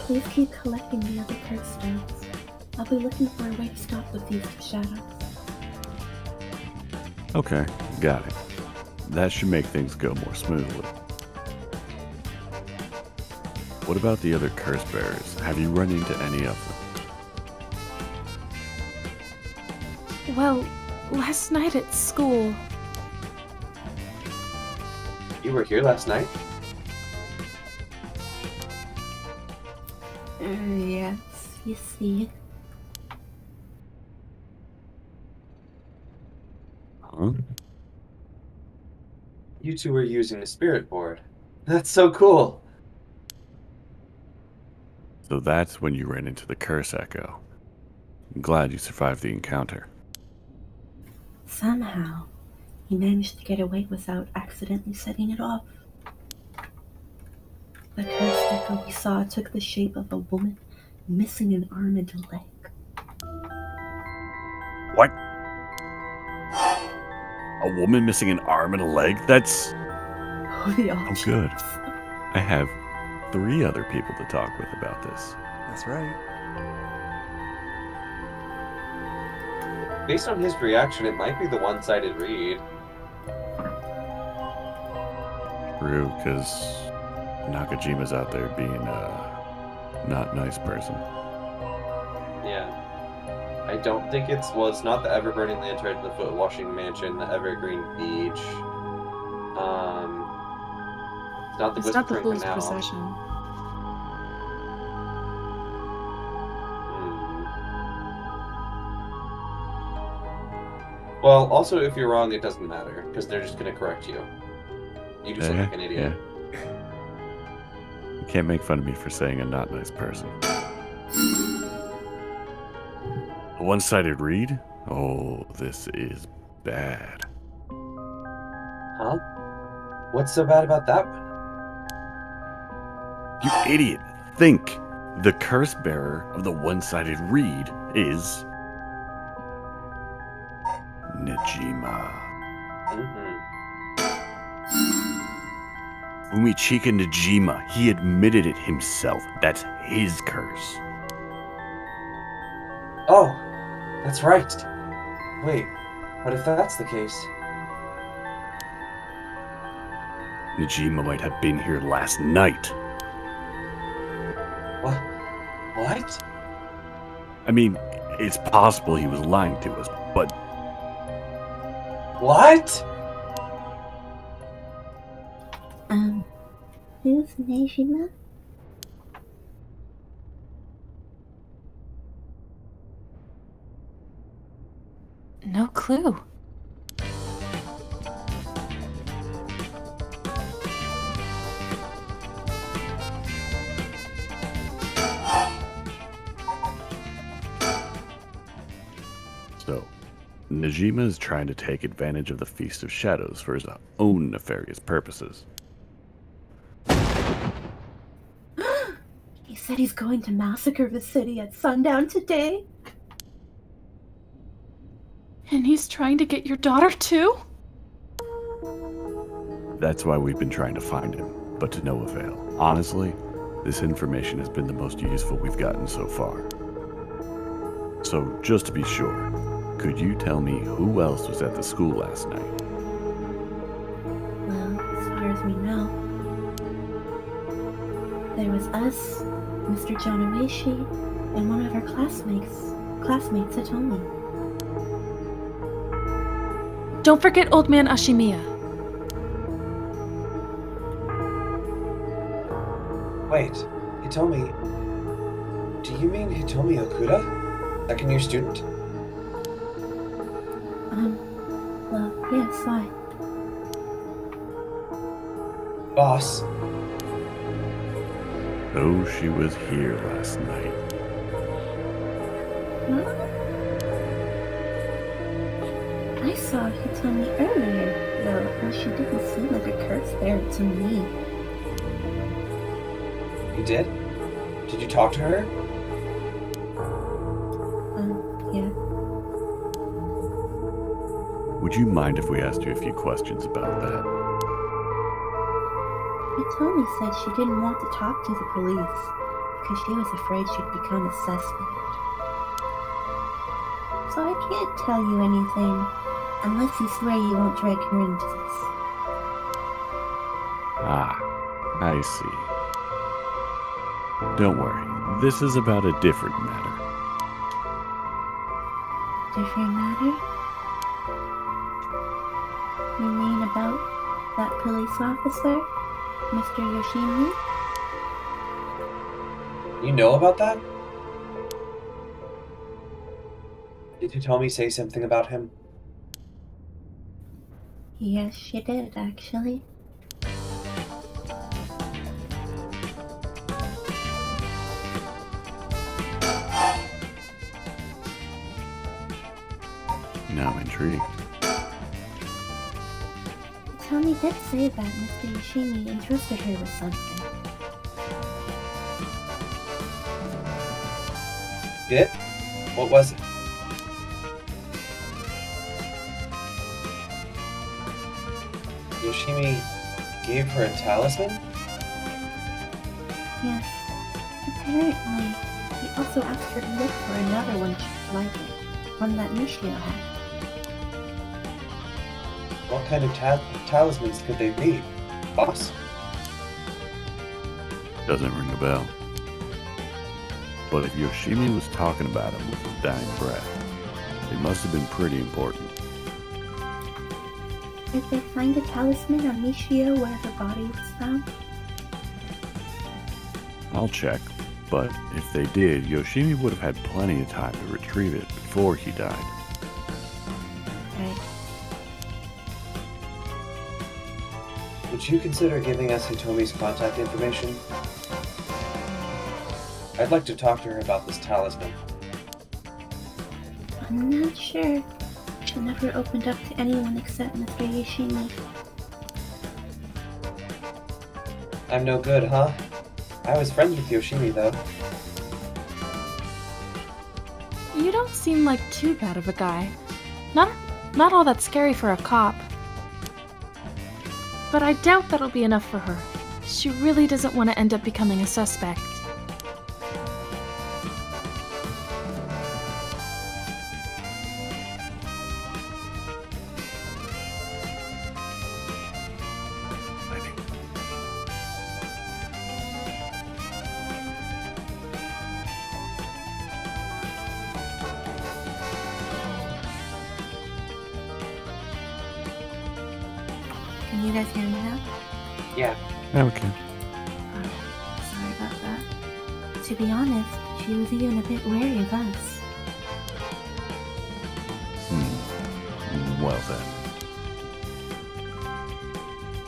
Please keep collecting the other curse stones. I'll be looking for a way to stop the Feast of Shadows. Okay, got it. That should make things go more smoothly. What about the other curse bearers? Have you run into any of them? Well, last night at school. You were here last night? Yes, you see. Huh? You two were using the spirit board. That's so cool! So that's when you ran into the curse echo. I'm glad you survived the encounter. Somehow, he managed to get away without accidentally setting it off. The curse echo we saw took the shape of a woman missing an arm and a leg. What? A woman missing an arm and a leg? That's... Oh, the oh, good. I have 3 other people to talk with about this. That's right. Based on his reaction, it might be the one-sided read. True, because Nakajima's out there being a not nice person. Yeah. I don't think it's... Well, it's not the ever-burning lantern, the foot-washing mansion, the evergreen beach. It's not the It's not the Whispering Fool's Canal. Procession. Well, also, if you're wrong, it doesn't matter, because they're just going to correct you. You just look like an idiot. Yeah. You can't make fun of me for saying a not nice person. A one-sided read? Oh, this is bad. Huh? What's so bad about that one? You idiot! Think! The curse bearer of the one-sided read is... Najima. Umichika Najima. He admitted it himself. That's his curse. Oh, that's right. Wait, what if that's the case? Najima might have been here last night. What? I mean, it's possible he was lying to us, but What? Who's Nejima? No clue. so Najima is trying to take advantage of the Feast of Shadows for his own nefarious purposes. He said he's going to massacre the city at sundown today. And he's trying to get your daughter too? That's why we've been trying to find him, but to no avail. Honestly, this information has been the most useful we've gotten so far. So, just to be sure, could you tell me who else was at the school last night? Well, as far as we know, there was us, Mr. Jonameshi, and one of our classmates, Hitomi. Don't forget Old Man Ashimiya. Wait, Hitomi. Do you mean Hitomi Okuda? Second year student? Well, yes, why? Boss. Oh, she was here last night. Huh? I saw Hitomi earlier, though, and she didn't seem like a curse bearer to me. You did? Did you talk to her? Yeah. Would you mind if we asked you a few questions about that? Hitomi said she didn't want to talk to the police because she was afraid she'd become a suspect. So I can't tell you anything unless you swear you won't drag her into this. Ah, I see. Don't worry, this is about a different matter. Different matter? You mean about that police officer, Mr. Yoshimi? You know about that? Did Hitomi say something about him? Yes, she did, actually. Now I'm intrigued. Hitomi did say that Mr. Yoshimi entrusted her with something. Did? What was it? Yoshimi gave her a talisman? Yes. Apparently, he also asked her to look for another one just like it. One that Nishio had. What kind of talismans could they be? Boss? Doesn't ring a bell. But if Yoshimi was talking about him with his dying breath, it must have been pretty important. Did they find a talisman on Nishio where her body was found? I'll check, but if they did, Yoshimi would have had plenty of time to retrieve it before he died. Right. Would you consider giving us Hitomi's contact information? I'd like to talk to her about this talisman. I'm not sure. She never opened up to anyone except Mr. Yoshimi. I'm no good, huh? I was friends with Yoshimi, though. You don't seem like too bad of a guy. Not all that scary for a cop. But I doubt that'll be enough for her. She really doesn't want to end up becoming a suspect. you guys hear me now? Yeah. Okay. Sorry about that. To be honest, she was even a bit wary of us. Well then.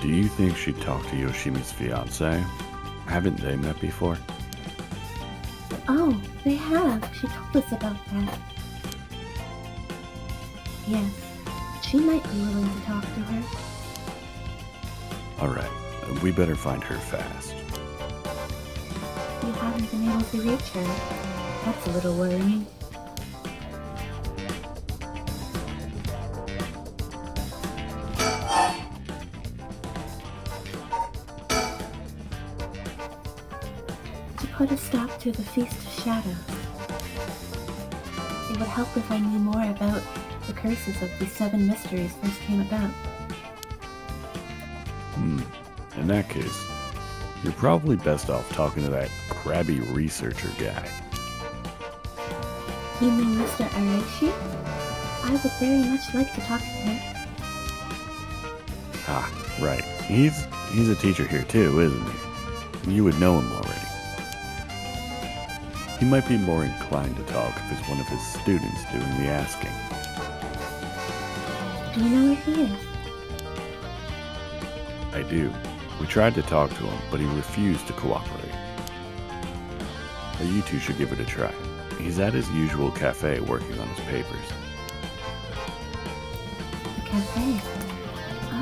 Do you think she'd talk to Yoshimi's fiancé? Haven't they met before? Oh, they have. She told us about that. Yes, she might be willing to talk to her. Alright, we better find her fast. You haven't been able to reach her. That's a little worrying. To put a stop to the Feast of Shadows, it would help if I knew more about the curses of the Seven Mysteries first came about. In that case, you're probably best off talking to that crabby researcher guy. You mean Mr. Areishi? I would very much like to talk to him. Ah, right. He's a teacher here too, isn't he? You would know him already. He might be more inclined to talk if it's one of his students doing the asking. Do you know where he is? I do. We tried to talk to him, but he refused to cooperate. But you two should give it a try. He's at his usual cafe working on his papers. The cafe?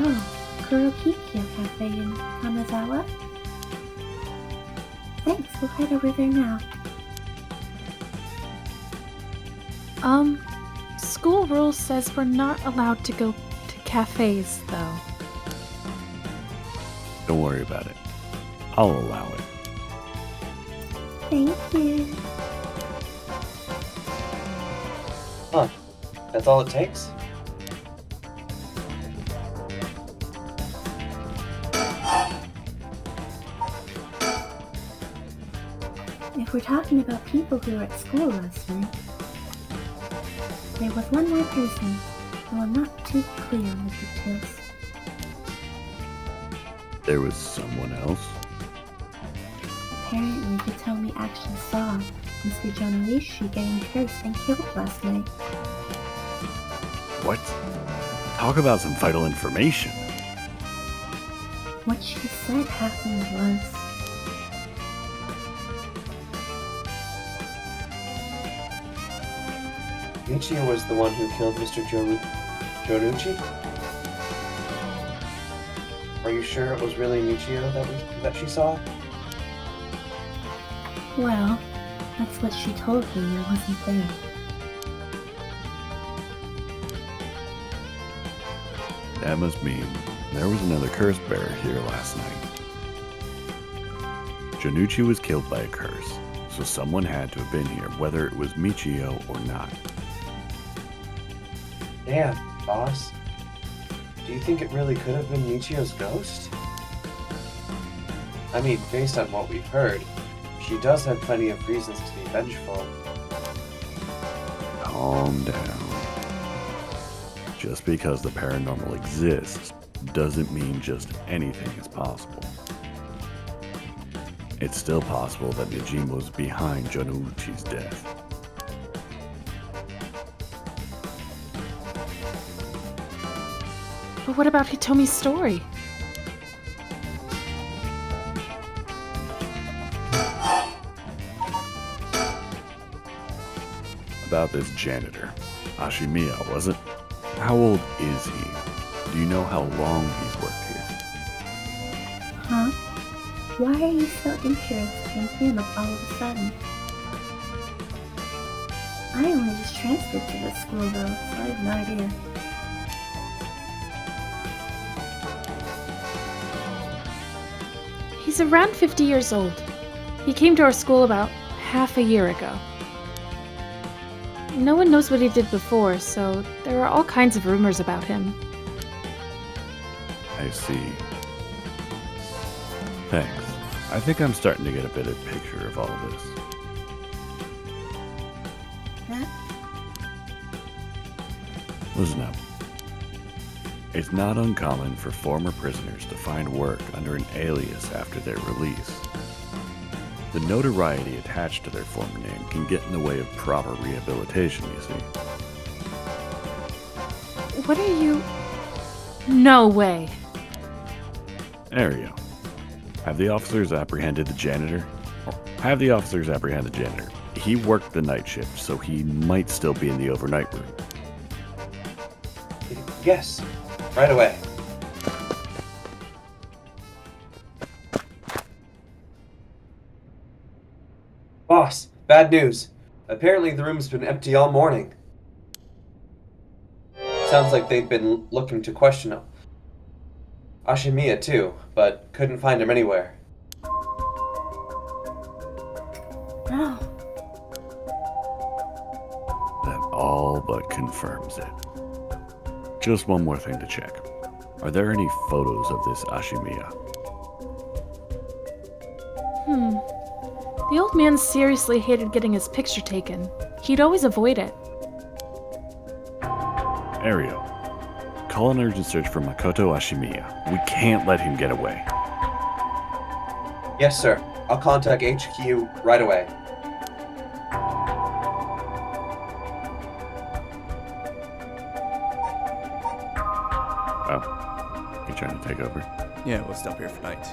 Oh, Kurokikia Cafe in Kanazawa? Thanks, we'll head over there now. School rules says we're not allowed to go to cafes, though. Don't worry about it. I'll allow it. Thank you. Huh. That's all it takes? If we're talking about people who were at school last night, there was one more person, though I'm not too clear on the details. There was someone else? Apparently, Hitomi actually saw Mr. Jonoishi getting cursed and killed last night. What? Talk about some vital information. What she said happened was... Michio was the one who killed Mr. Jonuchi? Are you sure it was really Michio that she saw? Well, that's what she told me. I wasn't there. That must mean there was another curse bearer here last night. Jonuchi was killed by a curse, so someone had to have been here, whether it was Michio or not. Damn, boss. Do you think it really could have been Michio's ghost? I mean, based on what we've heard, she does have plenty of reasons to be vengeful. Calm down. Just because the paranormal exists doesn't mean just anything is possible. It's still possible that Nijima was behind Jonuchi's death. But what about Hitomi's story? About this janitor, Ashimiya, was it? How old is he? Do you know how long he's worked here? Huh? Why are you so interested in him all of a sudden? I only just transferred to this school though, so I have no idea. He's around 50 years old. He came to our school about half a year ago. No one knows what he did before, so there are all kinds of rumors about him. I see. Thanks. I think I'm starting to get a better picture of all this. Huh? Listen up. It's not uncommon for former prisoners to find work under an alias after their release. The notoriety attached to their former name can get in the way of proper rehabilitation, you see. What are you... No way. Erio, have the officers apprehended the janitor? Or have the officers apprehend the janitor? He worked the night shift, so he might still be in the overnight room. Yes, right away. Boss, bad news. Apparently the room's been empty all morning. Sounds like they've been looking to question him. Ashimiya too, but couldn't find him anywhere. No. That all but confirms it. Just one more thing to check. Are there any photos of this Ashimiya? The old man seriously hated getting his picture taken. He'd always avoid it. Erio, call an urgent search for Makoto Ashimiya. We can't let him get away. Yes, sir. I'll contact HQ right away. Oh, you trying to take over? Yeah, we'll stop here for night.